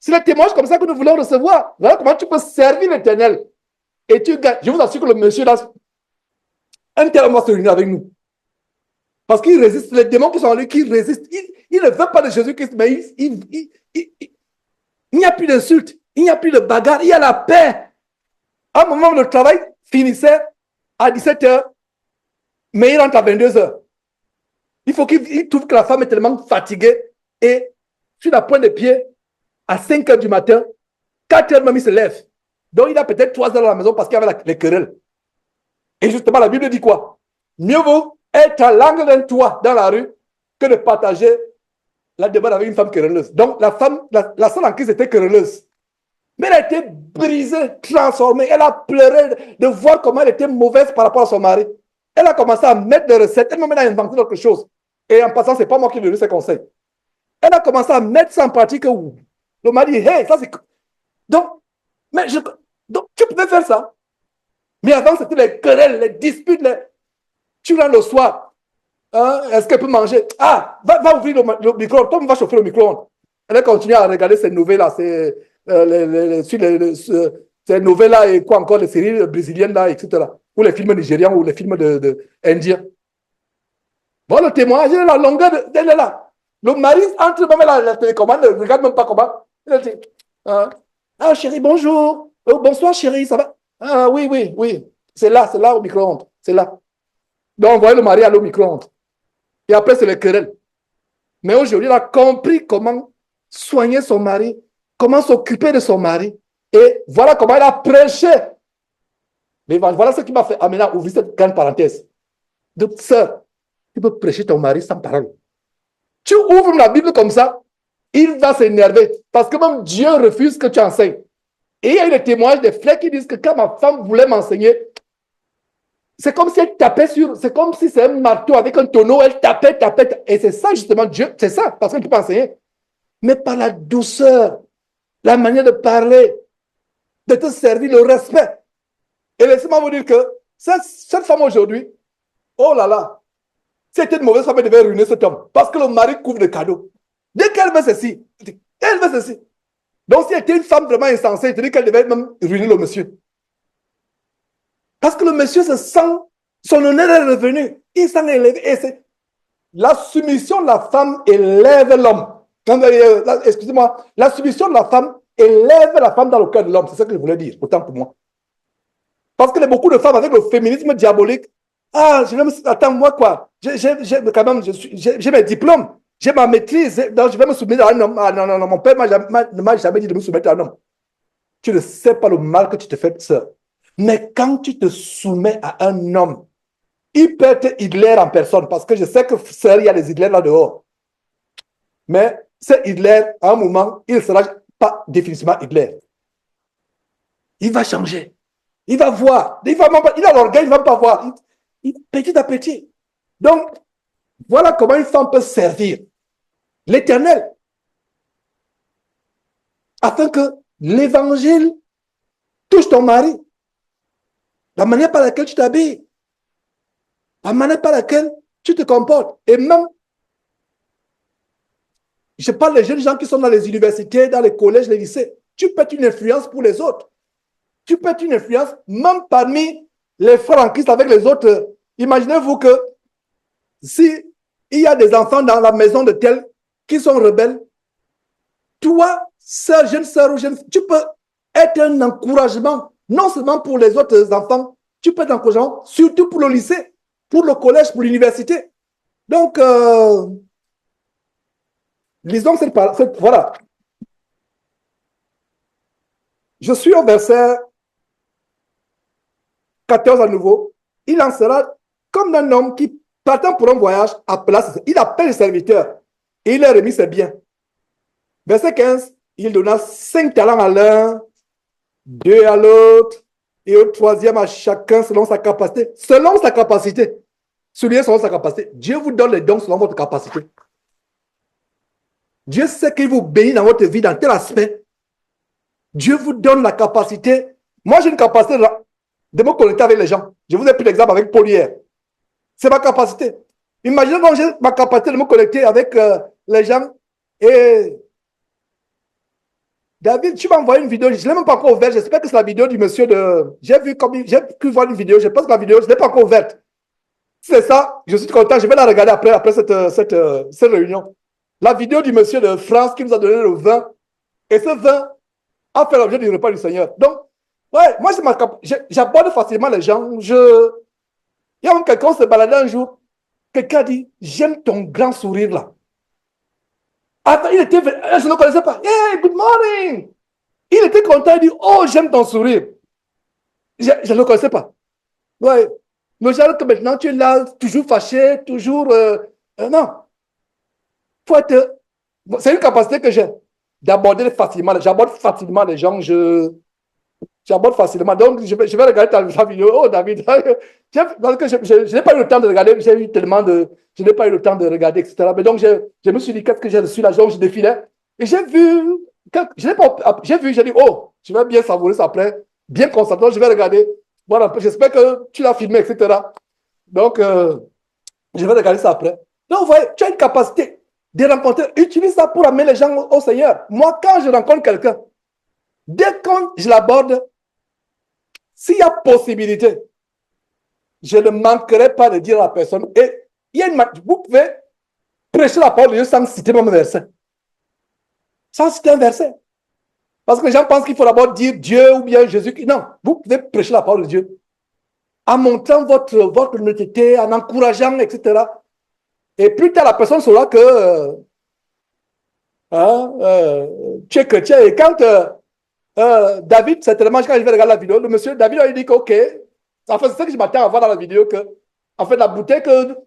C'est le témoignage comme ça que nous voulons recevoir. Voilà comment tu peux servir l'Éternel. Et tu gagnes. Je vous assure que le monsieur là, un tel homme va se réunir avec nous. Parce qu'il résiste. Les démons qui sont en lui, qui résistent. Il ne veut pas de Jésus-Christ, mais il n'y a plus d'insultes. Il n'y a plus de bagarre. Il y a la paix. À un moment, le travail finissait à 17h, mais il rentre à 22h. Il faut qu'il trouve que la femme est tellement fatiguée et sur la pointe des pieds, à 5h du matin, 4h même, il se lève. Donc, il a peut-être 3 heures à la maison parce qu'il y avait les querelles. Et justement, la Bible dit quoi? Mieux vaut être à l'angle d'un toit dans la rue que de partager la débat avec une femme querelleuse. Donc, la femme, la seule en crise était querelleuse. Mais elle a été brisée, transformée. Elle a pleuré de voir comment elle était mauvaise par rapport à son mari. Elle a commencé à mettre des recettes. Elle m'a inventé quelque chose. Et en passant, ce n'est pas moi qui lui ai donné ses conseils. Elle a commencé à mettre ça en pratique. Le mari dit, hey, ça c'est... Donc, tu pouvais faire ça. Mais avant, c'était les querelles, les disputes. Tu rentres le soir. Hein? Est-ce qu'elle peut manger? Ah, va ouvrir le micro-ondes. Toi, on va chauffer le micro-ondes. Elle a continué à regarder ces nouvelles-là. ces novellas et quoi encore, les séries brésiliennes là, etc. Ou les films nigérians ou les films indiens. Bon, le témoignage, il est la longueur d'elle est là. Le mari entre même la télécommande, ne regarde même pas comment. Il dit, ah chérie, bonjour. Oh, bonsoir chérie, ça va? Ah oui, oui, oui. C'est là au micro-ondes. C'est là. Donc, on voyait le mari aller au micro-ondes. Et après, c'est les querelles. Mais aujourd'hui, il a compris comment soigner son mari, comment s'occuper de son mari. Et voilà comment il a prêché. Mais voilà ce qui m'a fait amener à ouvrir cette grande parenthèse. De sœur, tu peux prêcher ton mari sans parole. Tu ouvres la Bible comme ça, il va s'énerver. Parce que même Dieu refuse que tu enseignes. Et il y a eu des témoignages des frères qui disent que quand ma femme voulait m'enseigner, c'est comme si elle tapait sur, c'est comme si c'est un marteau avec un tonneau, elle tapait. Et c'est ça justement, Dieu, c'est ça, parce qu'elle ne peut pas enseigner. Mais par la douceur, la manière de parler, de te servir, le respect. Et laissez-moi vous dire que cette femme aujourd'hui, oh là là, si c'était une mauvaise femme, elle devait ruiner cet homme. Parce que le mari couvre de cadeaux. Dès qu'elle veut ceci, elle veut ceci. Donc si elle était une femme vraiment insensée, elle te dit qu'elle devait même ruiner le monsieur. Parce que le monsieur se sent, son honneur est revenu. Il s'en est élevé. Et c'est la soumission de la femme élève l'homme. Excusez-moi, la soumission de la femme élève la femme dans le cœur de l'homme. C'est ce que je voulais dire, autant pour moi. Parce qu'il y a beaucoup de femmes avec le féminisme diabolique. Ah, attends, moi quoi? Quand même, j'ai mes diplômes, j'ai ma maîtrise, donc je vais me soumettre à un homme. Ah non, non, non, mon père ne m'a jamais dit de me soumettre à un homme. Tu ne sais pas le mal que tu te fais, sœur. Mais quand tu te soumets à un homme, il peut être Hitler en personne, parce que je sais que, sœur, il y a des Hitler là dehors. Mais ce Hitler, à un moment, il ne sera pas définitivement Hitler. Il va changer. Il va voir. Il a l'orgueil, il ne va pas voir. Petit à petit. Donc, voilà comment une femme peut servir l'Éternel. Afin que l'évangile touche ton mari. La manière par laquelle tu t'habilles. La manière par laquelle tu te comportes. Et même, je parle des jeunes gens qui sont dans les universités, dans les collèges, les lycées. Tu peux être une influence pour les autres. Tu peux être une influence même parmi les frères en Christ avec les autres. Imaginez-vous que si il y a des enfants dans la maison de tel qui sont rebelles, toi, sœur, jeune sœur ou jeune, tu peux être un encouragement, non seulement pour les autres enfants, tu peux être un encouragement, surtout pour le lycée, pour le collège, pour l'université. Donc, lisons voilà. Je suis au verset 14 à nouveau. Il en sera comme un homme qui, partant pour un voyage, il appelle les serviteurs et il leur remet ses biens. Verset 15, il donna 5 talents à l'un, 2 à l'autre, et au troisième à chacun selon sa capacité. Selon sa capacité. Celui selon sa capacité. Dieu vous donne les dons selon votre capacité. Dieu sait qu'il vous bénit dans votre vie, dans tel aspect. Dieu vous donne la capacité. Moi, j'ai une capacité de me connecter avec les gens. Je vous ai pris l'exemple avec Paul hier. C'est ma capacité. Imaginez donc j'ai ma capacité de me connecter avec les gens. Et David, tu m'as envoyé une vidéo, je ne l'ai même pas encore ouverte. J'espère que c'est la vidéo du monsieur de... J'ai pu voir une vidéo, je pense que la vidéo, je ne l'ai pas encore ouverte. C'est ça, je suis content, je vais la regarder après cette réunion. La vidéo du monsieur de France qui nous a donné le vin. Et ce vin a fait l'objet du repas du Seigneur. Donc, ouais, moi, j'aborde facilement les gens. Il y a même quelqu'un qui se baladait un jour. Quelqu'un a dit, j'aime ton grand sourire là. Attends, je ne le connaissais pas. Hey, good morning. Il était content, il dit, oh, j'aime ton sourire. Je ne le connaissais pas. Ouais. Le genre que maintenant, tu es là, toujours fâché, toujours... non. Faut être... C'est une capacité que j'ai d'aborder facilement. J'aborde facilement les gens. J'aborde facilement. Donc, je vais regarder ta vidéo. Oh, David. Parce que je n'ai pas eu le temps de regarder. J'ai eu tellement de... Je n'ai pas eu le temps de regarder, etc. Mais donc, je me suis dit, qu'est-ce que j'ai reçu là? Donc, je défilais. Et j'ai vu... J'ai dit, oh, je vais bien savourer ça après. Bien concentré. Je vais regarder. Voilà, j'espère que tu l'as filmé, etc. Donc, je vais regarder ça après. Donc, vous voyez, tu as une capacité de rencontrer. Utilise ça pour amener les gens au Seigneur. Moi, quand je rencontre quelqu'un, dès que je l'aborde, s'il y a possibilité, je ne manquerai pas de dire à la personne, et il y a vous pouvez prêcher la parole de Dieu sans citer même un verset. Sans citer un verset. Parce que les gens pensent qu'il faut d'abord dire Dieu ou bien Jésus. Non, vous pouvez prêcher la parole de Dieu en montrant votre honnêteté, en encourageant, etc. Et plus tard, la personne saura que tu es chrétien. Et quand David, certainement, quand je vais regarder la vidéo, le monsieur David a dit que, ok, enfin, c'est ce que je m'attends à voir dans la vidéo, que, en fait, la bouteille que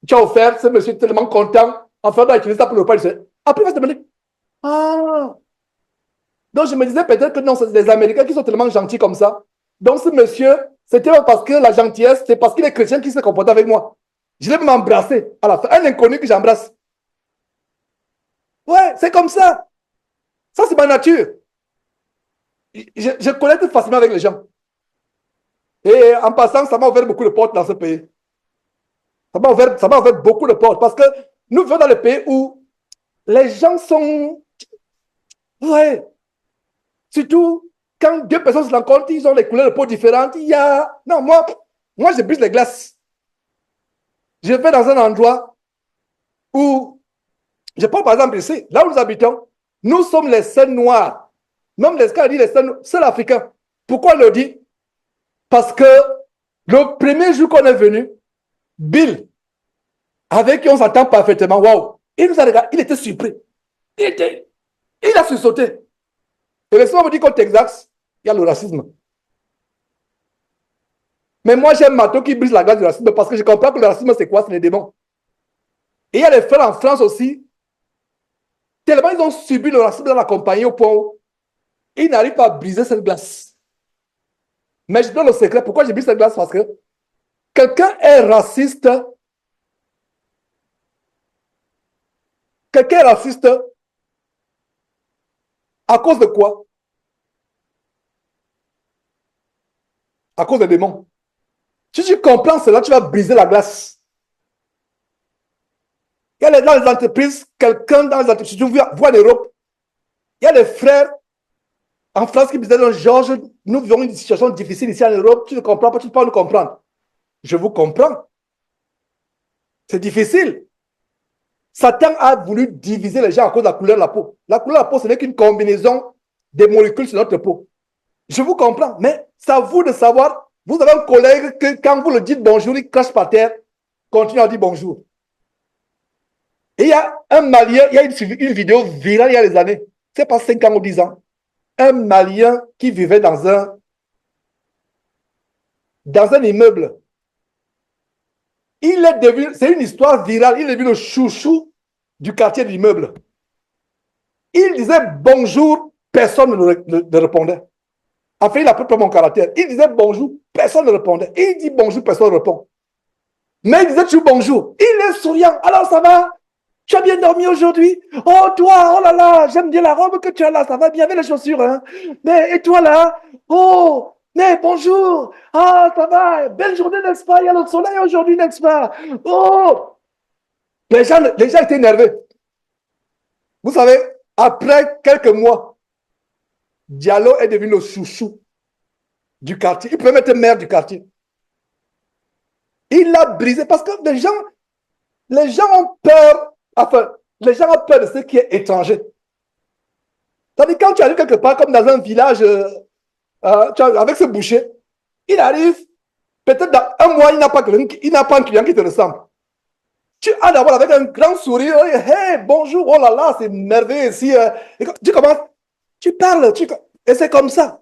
tu as offerte, ce monsieur est tellement content, en fait, on a utilisé ça pour le repas. Après, il va se demander, ah, donc je me disais peut-être que non, c'est les Américains qui sont tellement gentils comme ça. Donc ce monsieur, c'était parce que la gentillesse, c'est parce qu'il est chrétien qu'il s'est comporté avec moi. Je l'ai même embrassé à la fin. Un inconnu que j'embrasse. Ouais, c'est comme ça. Ça, c'est ma nature. Je connecte facilement avec les gens. Et en passant, ça m'a ouvert beaucoup de portes dans ce pays. Ça m'a ouvert beaucoup de portes. Parce que nous vivons dans le pays où les gens sont... Ouais. Surtout, quand deux personnes se rencontrent, ils ont les couleurs de peau différentes. Il y a... Non, moi je brise les glaces. Je vais dans un endroit où... Je prends par exemple ici, là où nous habitons, nous sommes les seuls noirs. Même les cas disent les seuls africains. Pourquoi on le dit? Parce que le premier jour qu'on est venu, Bill, avec qui on s'entend parfaitement, waouh, il nous a regardé, il était surpris. Il a sursauté. Et laissez-moi vous dire qu'au Texas, il y a le racisme. Mais moi, j'ai un marteau qui brise la glace du racisme parce que je comprends que le racisme, c'est quoi? C'est les démons. Et il y a les frères en France aussi. Tellement ils ont subi le racisme dans la compagnie au point où ils n'arrivent pas à briser cette glace. Mais je donne le secret. Pourquoi je brise cette glace? Parce que quelqu'un est raciste. Quelqu'un est raciste à cause de quoi? À cause des démons. Si tu comprends cela, tu vas briser la glace. Il y a dans les entreprises, quelqu'un dans les entreprises, tu vois en Europe, il y a des frères en France qui me disaient, Georges, nous vivons une situation difficile ici en Europe, tu ne comprends pas, tu ne peux pas nous comprendre. Je vous comprends. C'est difficile. Satan a voulu diviser les gens à cause de la couleur de la peau. La couleur de la peau, ce n'est qu'une combinaison des molécules sur notre peau. Je vous comprends, mais c'est à vous de savoir. Vous avez un collègue que quand vous le dites bonjour, il crache par terre, continue à dire bonjour. Et il y a un Malien, il y a une vidéo virale il y a des années, c'est pas 5 ans ou 10 ans. Un Malien qui vivait dans un immeuble. Il est devenu, c'est une histoire virale, il est devenu le chouchou du quartier de l'immeuble. Il disait bonjour, personne ne répondait. Enfin, il a peu mon caractère. Il disait bonjour, personne ne répondait. Il dit bonjour, personne ne répond. Mais il disait toujours bonjour. Il est souriant. Alors ça va? Tu as bien dormi aujourd'hui? Oh toi, oh là là, j'aime bien la robe que tu as là, ça va bien avec les chaussures, hein? Mais et toi là? Oh, mais bonjour. Ah, ça va, belle journée, n'est-ce pas? Il y a le soleil aujourd'hui, n'est-ce pas? Oh, les gens étaient énervés. Vous savez, après quelques mois, Diallo est devenu le chouchou du quartier. Il peut même être maire du quartier. Il l'a brisé parce que les gens ont peur. Enfin, les gens ont peur de ce qui est étranger. C'est-à-dire, quand tu arrives quelque part, comme dans un village, avec ce boucher, il arrive, peut-être dans un mois, il n'a pas un client qui te ressemble. Tu as d'abord avec un grand sourire, hey, bonjour, oh là là, c'est merveilleux ici. Tu commences, tu parles, et c'est comme ça.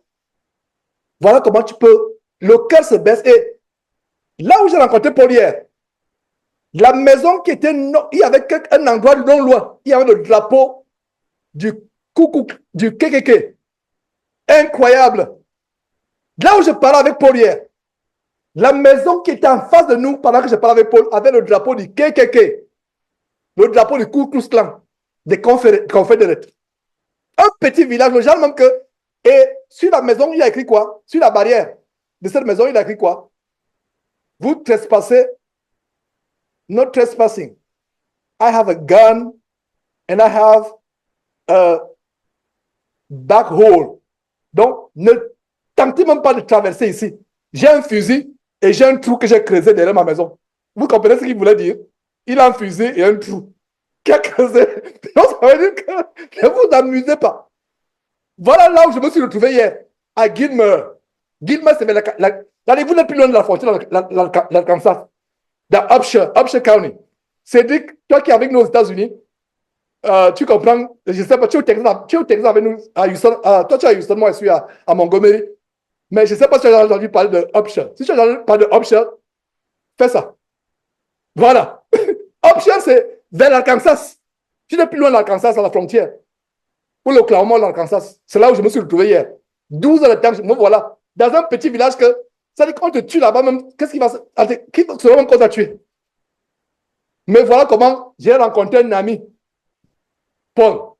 Voilà comment tu peux. Le cœur se baisse. Et là où j'ai rencontré Paul hier, la maison qui était, il y avait un endroit non loin, il y avait le drapeau du KKK. Incroyable. Là où je parlais avec Paul hier, la maison qui était en face de nous pendant que je parlais avec Paul avait le drapeau du KKK, le drapeau du Ku Klux Klan, des confédérés. Un petit village, le genre même que. Et sur la maison, il a écrit quoi? Sur la barrière de cette maison, il a écrit quoi? Vous trespassez. Not trespassing. I have a gun and I have a back hole. Donc, tentez même pas de traverser ici. J'ai un fusil et j'ai un trou que j'ai creusé derrière ma maison. Vous comprenez ce qu'il voulait dire? Il a un fusil et un trou qui a creusé. Donc, ça veut dire que ne vous amusez pas. Voilà là où je me suis retrouvé hier, à Gilmer. Gilmer, c'est vers allez-vous le plus loin de la frontière, l'Arkansas, dans Upshur County. C'est dit, toi qui es avec nous aux États-Unis, tu comprends, je ne sais pas, tu es au Texas avec nous à Houston, toi tu es à Houston, moi je suis à Montgomery, mais je ne sais pas si tu as entendu parler de Upshur. Si tu as entendu parler de Upshur, fais ça. Voilà. Upshur, c'est vers l'Arkansas. Tu n'es plus loin de l'Arkansas, à la frontière. Pour l'Oklahoma, l'Arkansas. C'est là où je me suis retrouvé hier. 12 heures de temps, me voilà. Dans un petit village que, ça dit qu'on te tue là-bas même, qu'est-ce qui va se... Qui sera même cause à tuer? Mais voilà comment j'ai rencontré un ami, Paul,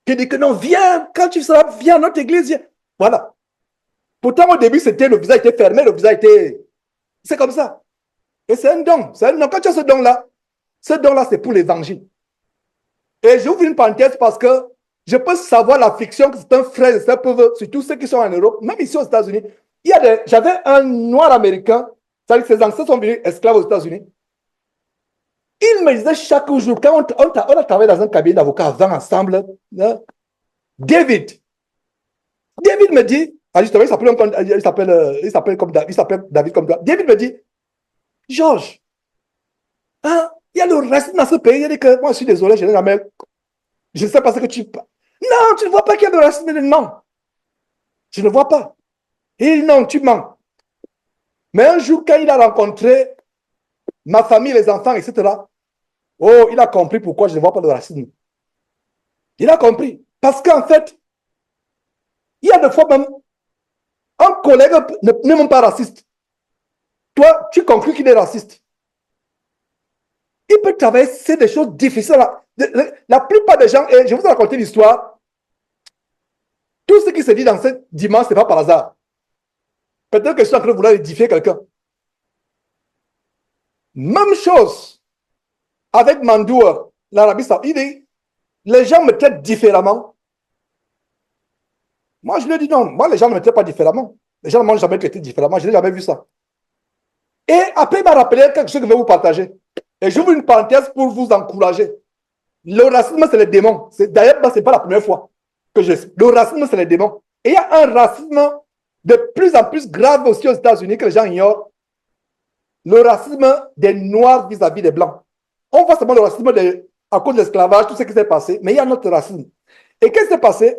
qui dit que non, viens, quand tu seras, viens à notre église, viens. Voilà. Pourtant, au début, c'était, le visa était fermé, le visa était... C'est comme ça. Et c'est un don. C'est un don. Quand tu as ce don-là, c'est pour l'évangile. Et j'ouvre une parenthèse parce que je peux savoir l'affliction que certains frères et sœurs peuvent, surtout ceux qui sont en Europe, même ici aux États-Unis. J'avais un noir américain, c'est-à-dire que ses ancêtres sont venus esclaves aux États-Unis. Il me disait chaque jour, quand on a travaillé dans un cabinet d'avocats avant ensemble, hein, David me dit, justement, il s'appelle David comme toi. David me dit, Georges, hein, il y a le racisme dans ce pays. Il dit que moi, je suis désolé, je ne sais pas ce que tu parles. Non, tu ne vois pas qu'il y a de racisme. Non, je ne vois pas. Il dit non, tu mens. Mais un jour, quand il a rencontré ma famille, les enfants, etc., oh, il a compris pourquoi je ne vois pas de racisme. Il a compris. Parce qu'en fait, il y a des fois même, un collègue n'est même pas raciste. Toi, tu conclus qu'il est raciste. Il peut travailler, c'est des choses difficiles. La plupart des gens, et je vais vous raconter l'histoire, tout ce qui se dit dans ce dimanche, ce n'est pas par hasard. Peut-être que je suis en train de vouloir édifier quelqu'un. Même chose avec Mandour, l'Arabie Saoudite. Les gens me traitent différemment. Moi, je lui ai dit non. Moi, les gens ne me traitent pas différemment. Les gens ne m'ont jamais traité différemment. Je n'ai jamais vu ça. Et après, il m'a rappelé quelque chose que je vais vous partager. Et j'ouvre une parenthèse pour vous encourager. Le racisme, c'est les démons. D'ailleurs, ce n'est pas la première fois que le racisme, c'est les démons. Et il y a un racisme de plus en plus grave aussi aux États-Unis que les gens ignorent. Le racisme des Noirs vis-à-vis des Blancs. On voit seulement le racisme à cause de l'esclavage, tout ce qui s'est passé, mais il y a un autre racisme. Et qu'est-ce qui s'est passé?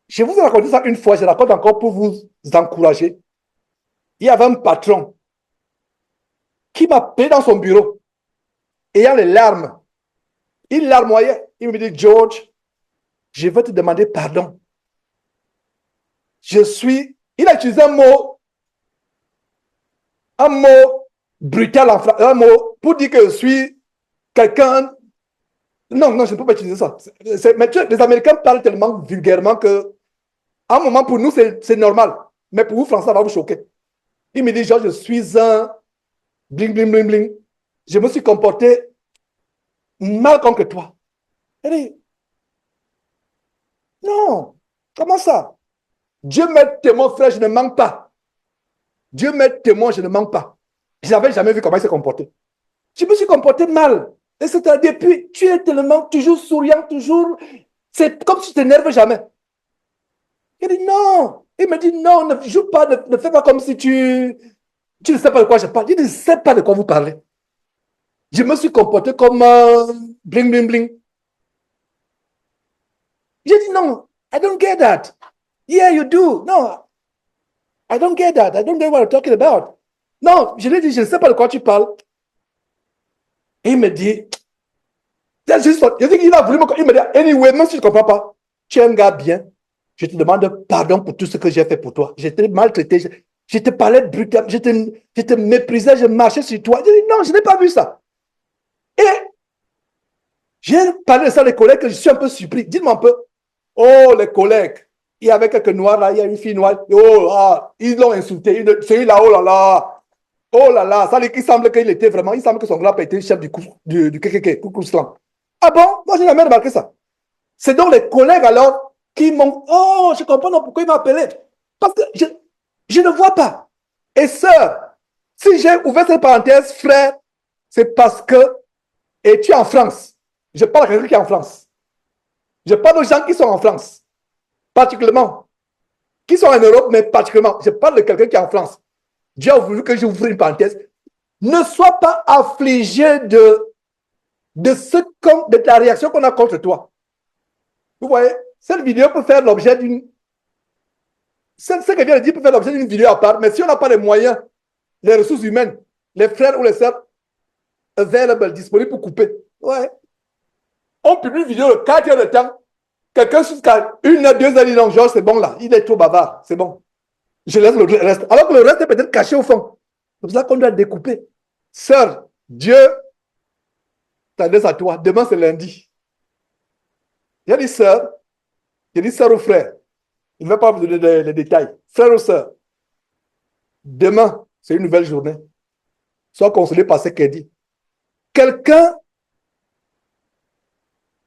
Je vous ai raconté ça une fois, je raconte encore pour vous encourager. Il y avait un patron qui m'a appelé dans son bureau, ayant les larmes. Il larmoyait. Il me dit, George, je vais te demander pardon. Il a utilisé un mot brutal, un mot pour dire que je suis quelqu'un. Non, je ne peux pas utiliser ça. Mais les Américains parlent tellement vulgairement que, à un moment, pour nous, c'est normal. Mais pour vous, Français, ça va vous choquer. Il me dit, George, je suis un bling, bling, bling, bling. Je me suis comporté mal contre toi. Il dit, non, comment ça? Dieu m'est témoin, frère, je ne manque pas. Dieu m'est témoin, je ne manque pas. Je n'avais jamais vu comment il s'est comporté. Je me suis comporté mal. Et c'est depuis, tu es tellement toujours souriant, toujours. C'est comme si tu t'énerves jamais. Il dit non. Il me dit non, ne joue pas, ne fais pas comme si tu ne sais pas de quoi je parle. Il ne sait pas de quoi vous parlez. Je me suis comporté comme bling, bling, bling. J'ai dit non, I don't get that. Yeah, you do. No, I don't get that. I don't get what you're talking about. Non, je lui ai dit, je ne sais pas de quoi tu parles. Et il me dit, il a voulu il me dit, anyway, même si je ne comprends pas, tu es un gars bien, je te demande pardon pour tout ce que j'ai fait pour toi. Je t'ai maltraité, je te parlais brutalement, je te méprisais, je marchais sur toi. Je dis, non, je n'ai pas vu ça. Et j'ai parlé de ça à les collègues, que je suis un peu surpris. Dites-moi un peu. Oh, les collègues, il y avait quelques noirs là, il y a une fille noire. Oh, ils l'ont insulté. Celui-là, oh là là. Oh là là, ça il semble qu'il était vraiment, il semble que son grand-père était chef du KKK, Ku Klux Klan. Ah bon? Moi, je n'ai jamais remarqué ça. C'est donc les collègues alors qui m'ont... Oh, je comprends non, pourquoi il m'a appelé. Parce que je ne vois pas. Et sœur, si j'ai ouvert cette parenthèse, frère, c'est parce que... Et tu es en France. Je parle à quelqu'un qui est en France. Je parle aux gens qui sont en France. Particulièrement. Qui sont en Europe, mais particulièrement. Je parle de quelqu'un qui est en France. Dieu a voulu que j'ouvre une parenthèse. Ne sois pas affligé de la réaction qu'on a contre toi. Vous voyez, cette vidéo peut faire l'objet d'une... Ce que vient de dire peut faire l'objet d'une vidéo à part, mais si on n'a pas les moyens, les ressources humaines, les frères ou les sœurs available, disponibles pour couper. Ouais. On publie une vidéo de 4 heures de temps. Quelqu'un jusqu'à 1 heure, 2 heures, dit non, Georges, c'est bon là. Il est trop bavard. C'est bon. Je laisse le reste. Alors que le reste est peut-être caché au fond. C'est pour ça qu'on doit découper. Sœur, Dieu t'adresse à toi. Demain, c'est lundi. J'ai dit sœur ou frère. Il ne va pas vous donner les détails. Frère ou sœur, demain, c'est une nouvelle journée. Sois consolé par ce qu'elle dit. Quelqu'un,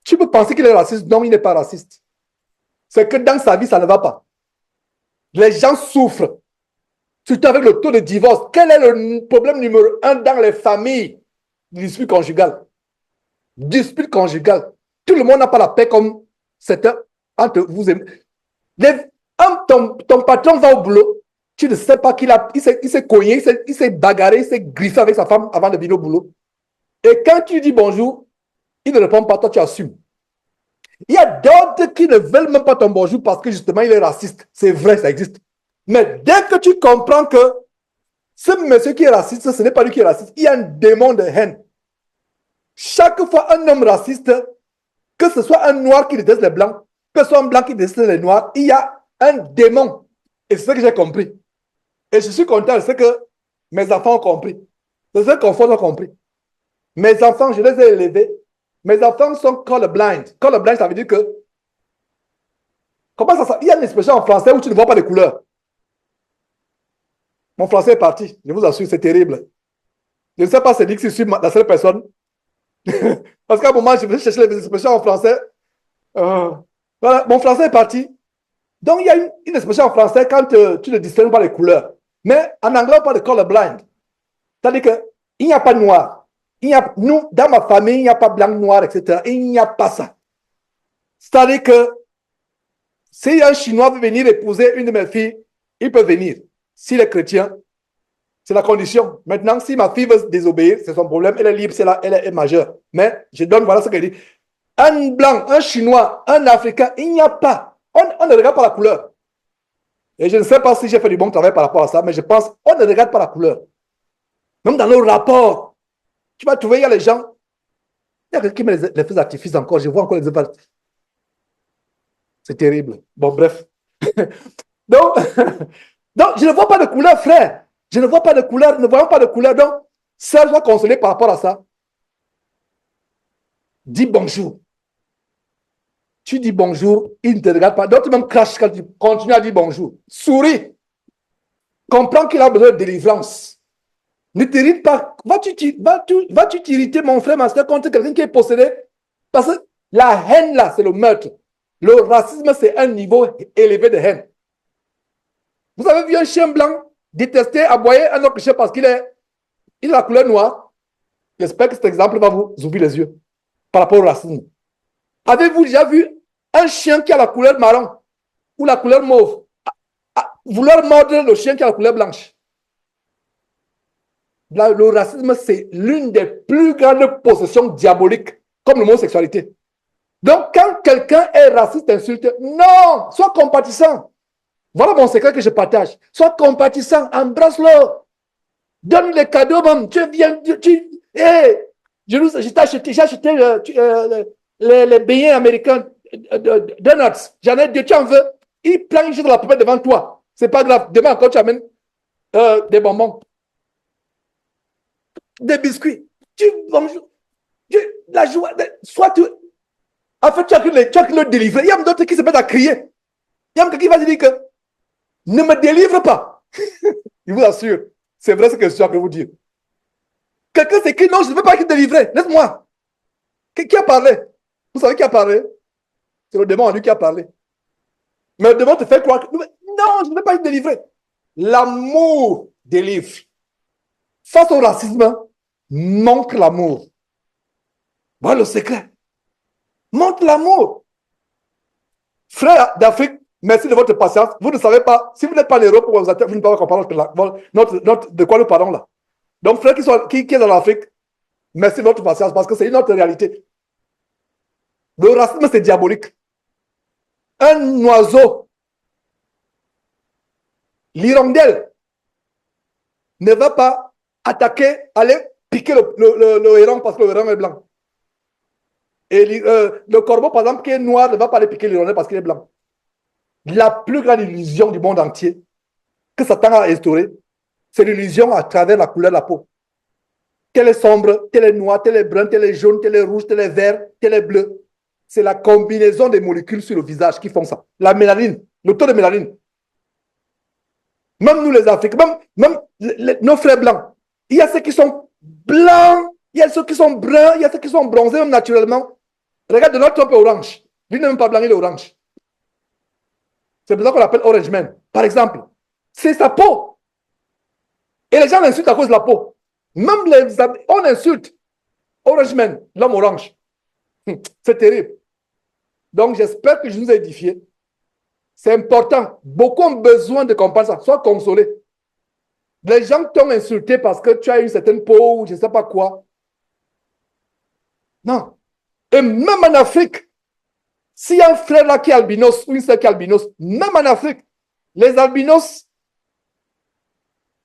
tu peux penser qu'il est raciste. Non, il n'est pas raciste. C'est que dans sa vie, ça ne va pas. Les gens souffrent. Surtout avec le taux de divorce. Quel est le problème numéro 1 dans les familles? Dispute conjugale. Dispute conjugale. Tout le monde n'a pas la paix comme c'est entre vous et ton patron va au boulot, tu ne sais pas il s'est cogné, il s'est bagarré, il s'est griffé avec sa femme avant de venir au boulot. Et quand tu dis bonjour, il ne répond pas, toi tu assumes. Il y a d'autres qui ne veulent même pas ton bonjour parce que justement il est raciste. C'est vrai, ça existe. Mais dès que tu comprends que ce monsieur qui est raciste, ce n'est pas lui qui est raciste, il y a un démon de haine. Chaque fois un homme raciste, que ce soit un noir qui déteste les blancs, que ce soit un blanc qui déteste les noirs, il y a un démon. Et c'est ce que j'ai compris. Et je suis content, c'est que mes enfants ont compris. C'est ce qu'on a compris. Mes enfants, je les ai élevés. Mes enfants sont colorblind. Colorblind, ça veut dire que... Comment ça? Il y a une expression en français où tu ne vois pas les couleurs. Mon français est parti. Je vous assure, c'est terrible. Je ne sais pas si c'est dit que je suis la seule personne. Parce qu'à un moment, je vais chercher les expressions en français. Voilà, mon français est parti. Donc, il y a une expression en français quand tu ne distingues pas les couleurs. Mais en anglais, on parle de colorblind. C'est-à-dire qu'il n'y a pas de noir. Nous, dans ma famille, il n'y a pas blanc, noir, etc. Il n'y a pas ça. C'est-à-dire que si un Chinois veut venir épouser une de mes filles, il peut venir. S'il est chrétien, c'est la condition. Maintenant, si ma fille veut désobéir, c'est son problème. Elle est libre, elle est majeure. Mais je donne, voilà ce qu'elle dit. Un blanc, un Chinois, un Africain, il n'y a pas. On ne regarde pas la couleur. Et je ne sais pas si j'ai fait du bon travail par rapport à ça, mais je pense qu'on ne regarde pas la couleur. Même dans nos rapports, tu vas trouver, il y a les gens, il y a quelqu'un qui met les feux d'artifice encore, je vois encore les feux d'artifice. C'est terrible. Bon, bref. donc, je ne vois pas de couleur, frère. Je ne vois pas de couleur, ne voyons pas de couleur. Donc, ça, je dois consoler par rapport à ça. Dis bonjour. Tu dis bonjour, il ne te regarde pas. D'autres même crachent quand tu continues à dire bonjour. Souris. Comprends qu'il a besoin de délivrance. Ne t'irrite pas. Vas-tu t'irriter, mon frère, ma soeur, contre quelqu'un qui est possédé? Parce que la haine, là, c'est le meurtre. Le racisme, c'est un niveau élevé de haine. Vous avez vu un chien blanc détester, aboyer un autre chien parce qu'il a la couleur noire? J'espère que cet exemple va vous ouvrir les yeux par rapport au racisme. Avez-vous déjà vu un chien qui a la couleur marron ou la couleur mauve vouloir mordre le chien qui a la couleur blanche? Le racisme, c'est l'une des plus grandes possessions diaboliques, comme l'homosexualité. Donc, quand quelqu'un est raciste, insulte, non, sois compatissant. Voilà mon secret que je partage. Sois compatissant, embrasse-le. Donne les cadeaux, même. Tu viens, j'ai acheté les beignets américains, donuts. J'en ai deux, tu en veux. Il plante juste la poubelle devant toi. C'est pas grave. Demain encore, tu amènes des bonbons, des biscuits. La joie, soit tu. En fait, tu as que le délivrer. Il y a d'autres qui se mettent à crier. Il y a quelqu'un qui va dire que ne me délivre pas. Il vous assure. C'est vrai ce que je suis en train de vous dire. Quelqu'un s'écrit, non, je ne veux pas qu'il délivre. Laisse-moi. Qui a parlé? Vous savez qui a parlé? C'est le démon en lui qui a parlé. Mais devant te faire croire que non, je ne vais pas être délivré. L'amour délivre. Face au racisme, montre l'amour. Voilà le secret. Montre l'amour. Frères d'Afrique, merci de votre patience. Vous ne savez pas, si vous n'êtes pas l'Europe, vous ne pouvez pas comprendre de quoi nous parlons là. Donc, frères qui sont dans l'Afrique, merci de votre patience parce que c'est une autre réalité. Le racisme, c'est diabolique. Un oiseau, l'hirondelle, ne va pas attaquer, aller piquer le héron parce que le héron est blanc. Et le corbeau, par exemple, qui est noir, ne va pas aller piquer l'hirondelle parce qu'il est blanc. La plus grande illusion du monde entier que Satan a instaurée, c'est l'illusion à travers la couleur de la peau. Tel est sombre, tel est noir, tel est brun, tel est jaune, tel est rouge, tel est vert, tel est bleu. C'est la combinaison des molécules sur le visage qui font ça. La mélanine, le taux de mélanine. Même nous les Africains, même nos frères blancs, il y a ceux qui sont blancs, il y a ceux qui sont bruns, il y a ceux qui sont bronzés même naturellement. Regarde, Donald Trump est orange. Lui n'est même pas blanc, il est orange. C'est pour ça qu'on l'appelle Orange Man. Par exemple, c'est sa peau. Et les gens l'insultent à cause de la peau. Même on insulte Orange Man, l'homme orange. C'est terrible. Donc, j'espère que je vous ai édifié. C'est important. Beaucoup ont besoin de comprendre ça. Sois consolé. Les gens t'ont insulté parce que tu as une certaine peau ou je ne sais pas quoi. Non. Et même en Afrique, s'il y a un frère là qui est albinos ou une sœur qui est albinos, même en Afrique, les albinos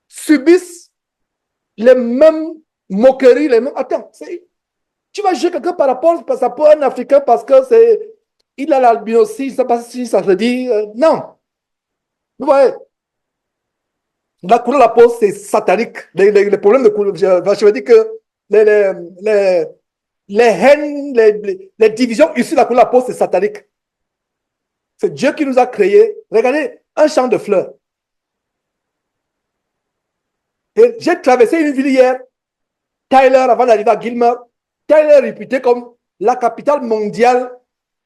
subissent les mêmes moqueries, les mêmes. Attends, tu vas juger quelqu'un par rapport à sa peau, un Africain, parce que il a l'albinosité, je ne sais pas si ça se dit. Non. Vous voyez, la couleur de la peau, c'est satanique. Les problèmes de couleur, je veux dire que les haines, les divisions issues de la couleur de la peau, c'est satanique. C'est Dieu qui nous a créés. Regardez, un champ de fleurs. Et j'ai traversé une ville hier, Tyler, avant d'arriver à Gilmer. Tyler est réputé comme la capitale mondiale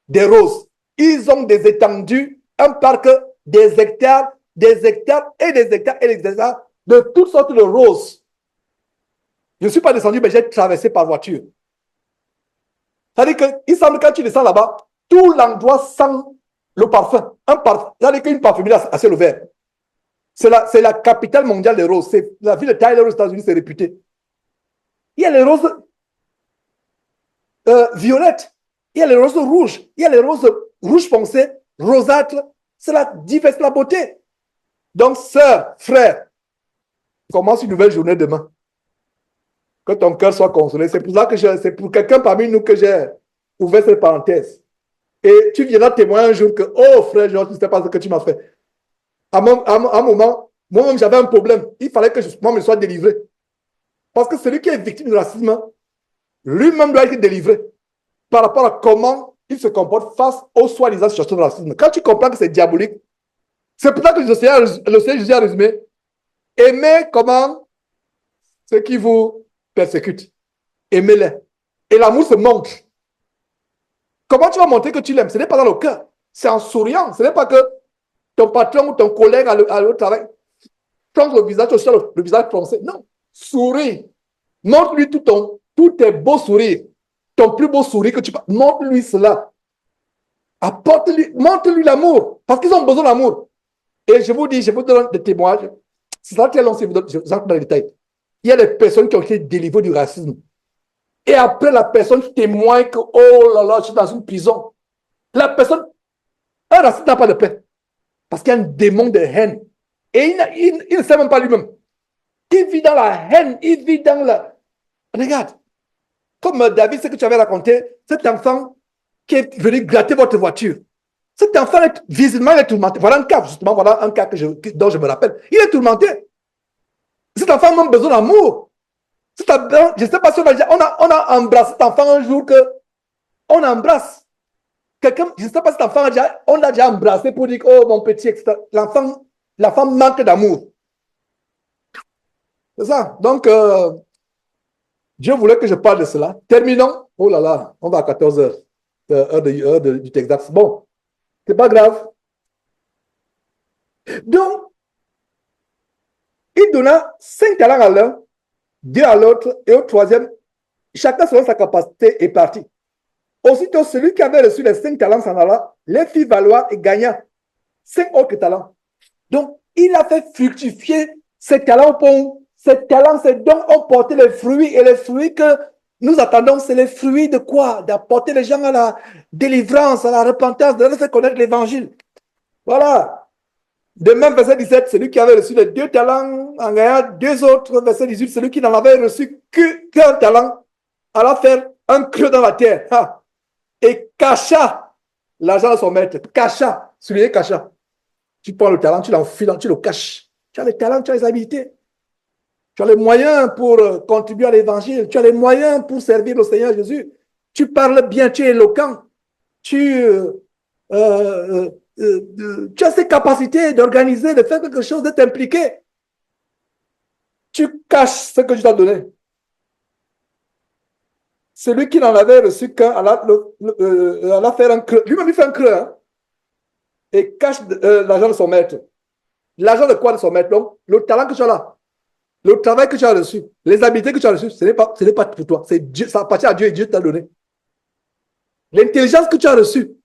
des roses. Ils ont des étendues, un parc, des hectares et des hectares et des hectares de toutes sortes de roses. Je ne suis pas descendu, mais j'ai traversé par voiture. C'est-à-dire qu'il semble que quand tu descends là-bas, tout l'endroit sent le parfum. Un parfum. C'est-à-dire qu'une parfumerie à ciel ouvert. C'est la capitale mondiale des roses. C'est la ville de Tyler aux États-Unis, c'est réputé. Il y a les roses violettes, il y a les roses rouges, il y a les roses rouges foncées, rosâtres. C'est la diversité, la beauté. Donc, sœur, frère, commence une nouvelle journée demain. Que ton cœur soit consolé. C'est pour ça que c'est pour quelqu'un parmi nous que j'ai ouvert cette parenthèse. Et tu viendras témoigner un jour que, oh frère, je ne sais pas ce que tu m'as fait. À un moment, moi-même, j'avais un problème. Il fallait que moi me sois délivré. Parce que celui qui est victime du racisme, lui-même doit être délivré par rapport à comment il se comporte face aux soi-disant situations de racisme. Quand tu comprends que c'est diabolique, c'est pour ça que le Seigneur Jésus a résumé. Aimez comment ceux qui vous persécutent. Aimez-les. Et l'amour se montre. Comment tu vas montrer que tu l'aimes? Ce n'est pas dans le cœur. C'est en souriant. Ce n'est pas que ton patron ou ton collègue à le travail change le visage, le visage français. Non. Souris. Montre-lui tous tes beaux sourires. Ton plus beau sourire que tu peux. Montre-lui cela. Apporte-lui, montre-lui l'amour. Parce qu'ils ont besoin d'amour. Et je vous dis, je vous donne des témoignages. C'est ça qui est lancé, je vous entre dans les détails. Il y a des personnes qui ont été délivrées du racisme. Et après, la personne témoigne que, oh là là, je suis dans une prison. La personne, un raciste n'a pas de paix. Parce qu'il y a un démon de haine. Et il ne sait même pas lui-même. Il vit dans la haine, il vit dans la... Regarde, comme David, ce que tu avais raconté, cet enfant qui est venu gratter votre voiture. Cet enfant, visiblement, il est tourmenté. Voilà un cas, justement, voilà un cas dont je me rappelle. Il est tourmenté. Cet enfant a même besoin d'amour. Je ne sais pas si on a embrassé cet enfant un jour on embrasse. Quelqu'un, je ne sais pas si cet enfant on l'a déjà embrassé pour dire, oh mon petit, etc. La femme manque d'amour. C'est ça. Donc, Dieu voulait que je parle de cela. Terminons. Oh là là, on va à 14 heures, heure du Texas. Bon, c'est pas grave. Donc, il donna 5 talents à l'un, 2 à l'autre, et au troisième, chacun selon sa capacité est parti. Aussitôt, celui qui avait reçu les 5 talents s'en alla, les fit valoir et gagna 5 autres talents. Donc, il a fait fructifier ces talents pour ces talents, ces dons ont porté les fruits, et les fruits que nous attendons, c'est les fruits de quoi? D'apporter les gens à la délivrance, à la repentance, de leur faire connaître l'évangile. Voilà. De même, verset 17, celui qui avait reçu les 2 talents en gagnant 2 autres. Verset 18, celui qui n'en avait reçu qu'un talent alla faire un creux dans la terre et cacha l'argent de son maître. Cacha, souligné cacha. Tu prends le talent, tu l'enfiles, tu le caches. Tu as les talents, tu as les habilités. Tu as les moyens pour contribuer à l'évangile. Tu as les moyens pour servir le Seigneur Jésus. Tu parles bien, tu es éloquent. Tu as ces capacités d'organiser, de faire quelque chose, d'être impliqué. Tu caches ce que je t'ai donné. Celui qui n'en avait reçu qu'un, alla faire un creux. Lui-même, il fait un creux. Hein, et cache l'argent de son maître. L'argent de quoi de son maître? Donc, le talent que tu as là, le travail que tu as reçu, les habiletés que tu as reçues, ce n'est pas pour toi. Dieu, ça appartient à Dieu et Dieu t'a donné. L'intelligence que tu as reçue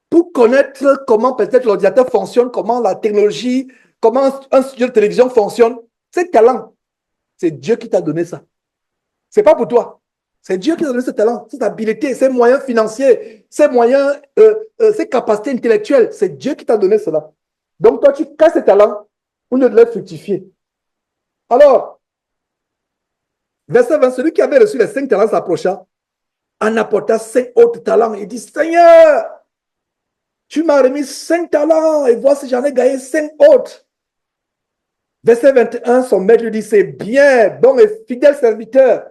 pour connaître comment peut-être l'ordinateur fonctionne, comment la technologie, comment un studio de télévision fonctionne, c'est talent. C'est Dieu qui t'a donné ça. Ce n'est pas pour toi. C'est Dieu qui t'a donné ce talent, cette habileté, ces moyens financiers, ces moyens, ces capacités intellectuelles. C'est Dieu qui t'a donné cela. Donc toi, tu casses ces talents pour ne les fructifier. Alors, verset 20, celui qui avait reçu les 5 talents s'approcha, en apporta 5 autres talents. Il dit, Seigneur, tu m'as remis 5 talents et voici, j'en ai gagné 5 autres. Verset 21, son maître lui dit, c'est bien, bon et fidèle serviteur.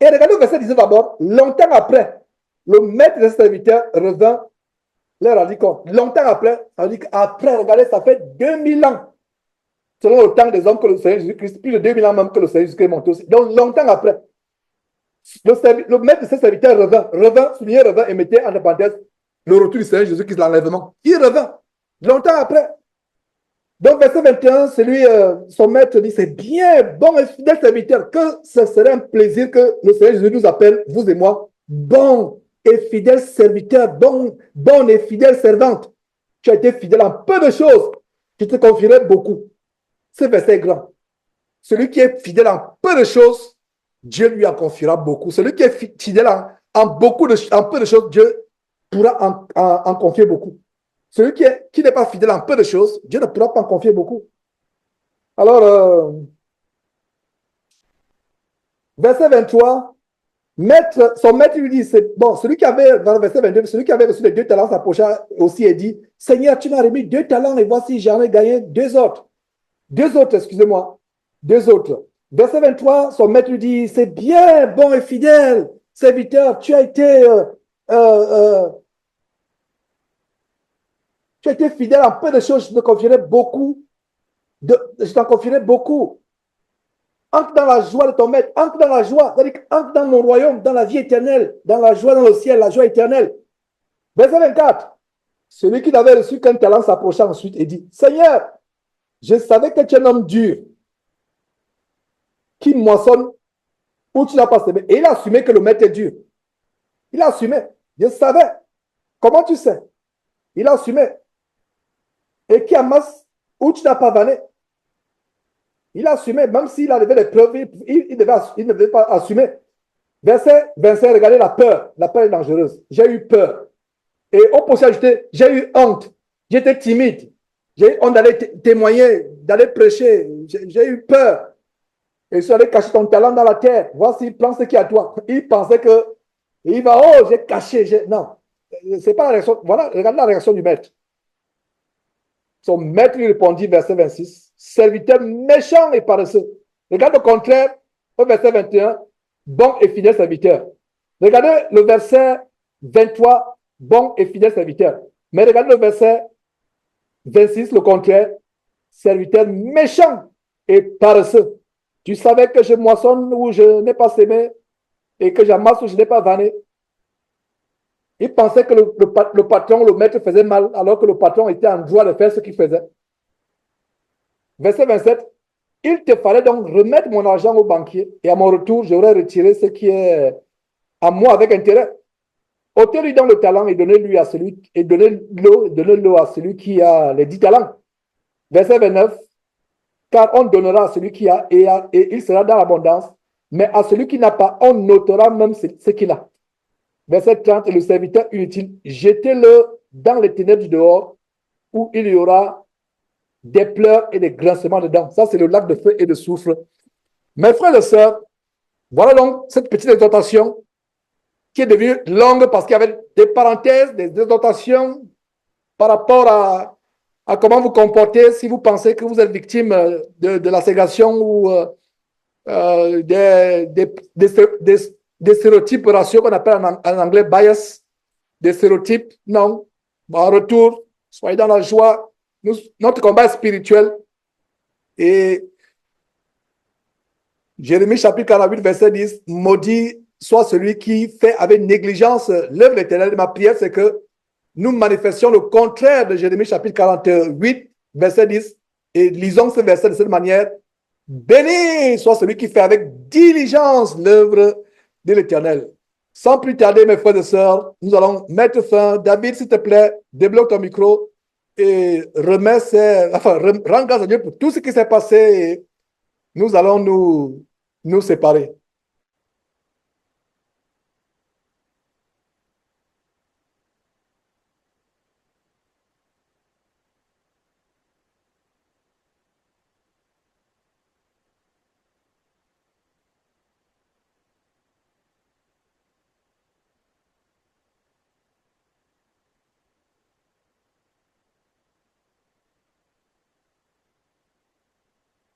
Et regardez le verset 19 d'abord. Longtemps après, le maître de ce serviteur revint, leur a dit quoi? Longtemps après, ça veut dire qu'après, regardez, ça fait 2000 ans. Selon le temps des hommes que le Seigneur Jésus-Christ, plus de 2000 ans même que le Seigneur Jésus-Christ est monté aussi. Donc, longtemps après, le maître de ce serviteur revint, et mettait en parenthèse le retour du Seigneur Jésus-Christ, l'enlèvement. Il revint, longtemps après. Donc, verset 21, son maître dit, c'est bien, bon et fidèle serviteur, que ce serait un plaisir que le Seigneur Jésus nous appelle, vous et moi, bon et fidèle serviteur, bonne et fidèle servante. Tu as été fidèle en peu de choses, je te confierai beaucoup. Ce verset est grand. Celui qui est fidèle en peu de choses, Dieu lui en confiera beaucoup. Celui qui est fidèle en peu de choses, Dieu pourra en confier beaucoup. Celui qui n'est pas fidèle en peu de choses, Dieu ne pourra pas en confier beaucoup. Alors, verset 23, son maître lui dit, c'est bon, dans le verset 22, celui qui avait reçu les 2 talents s'approcha aussi et dit, Seigneur, tu m'as remis 2 talents et voici, j'en ai gagné 2 autres. 2 autres, excusez-moi. 2 autres. Verset 23, son maître lui dit, c'est bien, bon et fidèle serviteur, tu as été fidèle en peu de choses, je te confierai beaucoup. Je t'en confierai beaucoup. Entre dans la joie de ton maître, entre dans la joie, c'est-à-dire entre dans mon royaume, dans la vie éternelle, dans la joie dans le ciel, la joie éternelle. Verset 24, celui qui n'avait reçu qu'un talent s'approcha ensuite et dit, Seigneur, je savais que tu es un homme dur, qui moissonne où tu n'as pas semé. Et il a assumé que le maître est dur. Il a assumé. Je savais. Comment tu sais? Il a assumé. Et qui amasse où tu n'as pas vanné. Il a assumé, même s'il avait des preuves, il ne devait pas assumer. Verset 25, regardez la peur. La peur est dangereuse. J'ai eu peur. Et on peut s'ajouter, j'ai eu honte. J'étais timide. J'ai eu honte d'aller témoigner, d'aller prêcher. J'ai eu peur. Et tu allais cacher ton talent dans la terre. Voici, prends ce qui est à toi. Il pensait que, il va, oh, j'ai caché. Non, c'est pas la réaction. Voilà, regarde la réaction du maître. Son maître lui répondit, verset 26, serviteur méchant et paresseux. Regarde au contraire, au verset 21, bon et fidèle serviteur. Regardez le verset 23, bon et fidèle serviteur. Mais regardez le verset 26, le contraire, serviteur méchant et paresseux. Tu savais que je moissonne où je n'ai pas semé et que j'amasse où je n'ai pas vanné. Il pensait que le patron, le maître faisait mal, alors que le patron était en droit de faire ce qu'il faisait. Verset 27. Il te fallait donc remettre mon argent au banquier et à mon retour, j'aurais retiré ce qui est à moi avec intérêt. Ôtez-lui donc le talent et donnez-lui à celui et donnez-le à celui qui a les 10 talents. Verset 29. Car on donnera à celui qui a et il sera dans l'abondance, mais à celui qui n'a pas, on notera même ce qu'il a. Verset 30. Et le serviteur inutile, jetez-le dans les ténèbres du dehors, où il y aura des pleurs et des grincements dedans. Ça, c'est le lac de feu et de soufre. Mes frères et sœurs, voilà donc cette petite exhortation qui est devenue longue parce qu'il y avait des parenthèses, des exhortations par rapport à comment vous comportez si vous pensez que vous êtes victime de la ségrégation ou des stéréotypes raciaux qu'on appelle en anglais bias, des stéréotypes. Non. En retour, soyez dans la joie. Notre combat est spirituel. Et Jérémie chapitre 48, verset 10, maudit soit celui qui fait avec négligence l'œuvre éternelle. Ma prière, c'est que nous manifestions le contraire de Jérémie chapitre 48, verset 10, et lisons ce verset de cette manière. Béni soit celui qui fait avec diligence l'œuvre de l'Éternel. Sans plus tarder, mes frères et sœurs, nous allons mettre fin. David, s'il te plaît, débloque ton micro et rends grâce à Dieu pour tout ce qui s'est passé. Et nous allons nous séparer.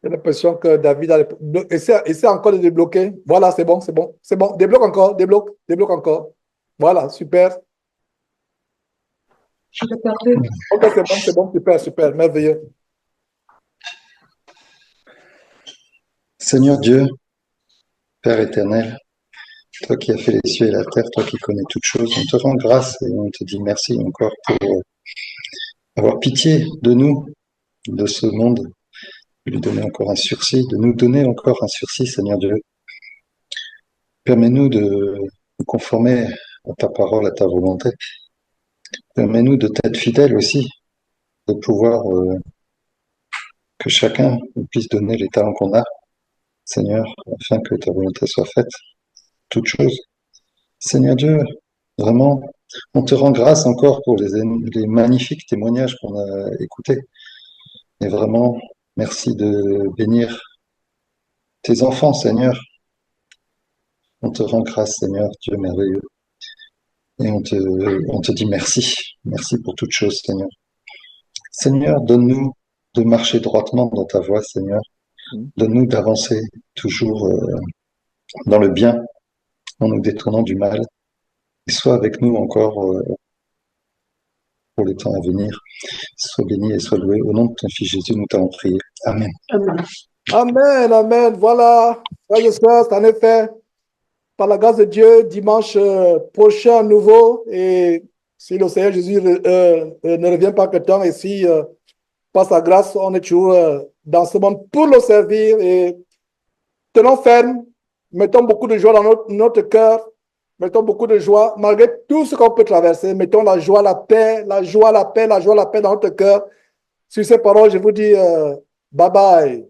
J'ai l'impression que David essaie encore de débloquer. Voilà, c'est bon, c'est bon, c'est bon. Débloque encore, débloque encore. Voilà, super. Ok, c'est bon, super, super, merveilleux. Seigneur Dieu, Père éternel, toi qui as fait les cieux et la terre, toi qui connais toutes choses, on te rend grâce et on te dit merci encore pour avoir pitié de nous, de ce monde, de lui donner encore un sursis, de nous donner encore un sursis, Seigneur Dieu. Permets-nous de nous conformer à ta parole, à ta volonté. Permets-nous de t'être fidèles aussi, de pouvoir que chacun puisse donner les talents qu'on a, Seigneur, afin que ta volonté soit faite, toutes choses. Seigneur Dieu, vraiment, on te rend grâce encore pour les magnifiques témoignages qu'on a écoutés. Et vraiment, merci de bénir tes enfants, Seigneur. On te rend grâce, Seigneur, Dieu merveilleux. Et on te dit merci. Merci pour toutes choses, Seigneur. Seigneur, donne-nous de marcher droitement dans ta voie, Seigneur. Donne-nous d'avancer toujours dans le bien, en nous détournant du mal. Et sois avec nous encore pour les temps à venir. Sois béni et sois loué. Au nom de ton Fils Jésus, nous t'avons prié. Amen. Amen, amen. Voilà, frères et sœurs, en effet, par la grâce de Dieu, dimanche prochain à nouveau, et si le Seigneur Jésus ne revient pas que temps, et si par sa grâce, on est toujours dans ce monde pour le servir, et tenons ferme, mettons beaucoup de joie dans notre cœur, mettons beaucoup de joie, malgré tout ce qu'on peut traverser, mettons la joie, la paix, la joie, la paix, la joie, la paix dans notre cœur. Sur ces paroles, je vous dis bye bye.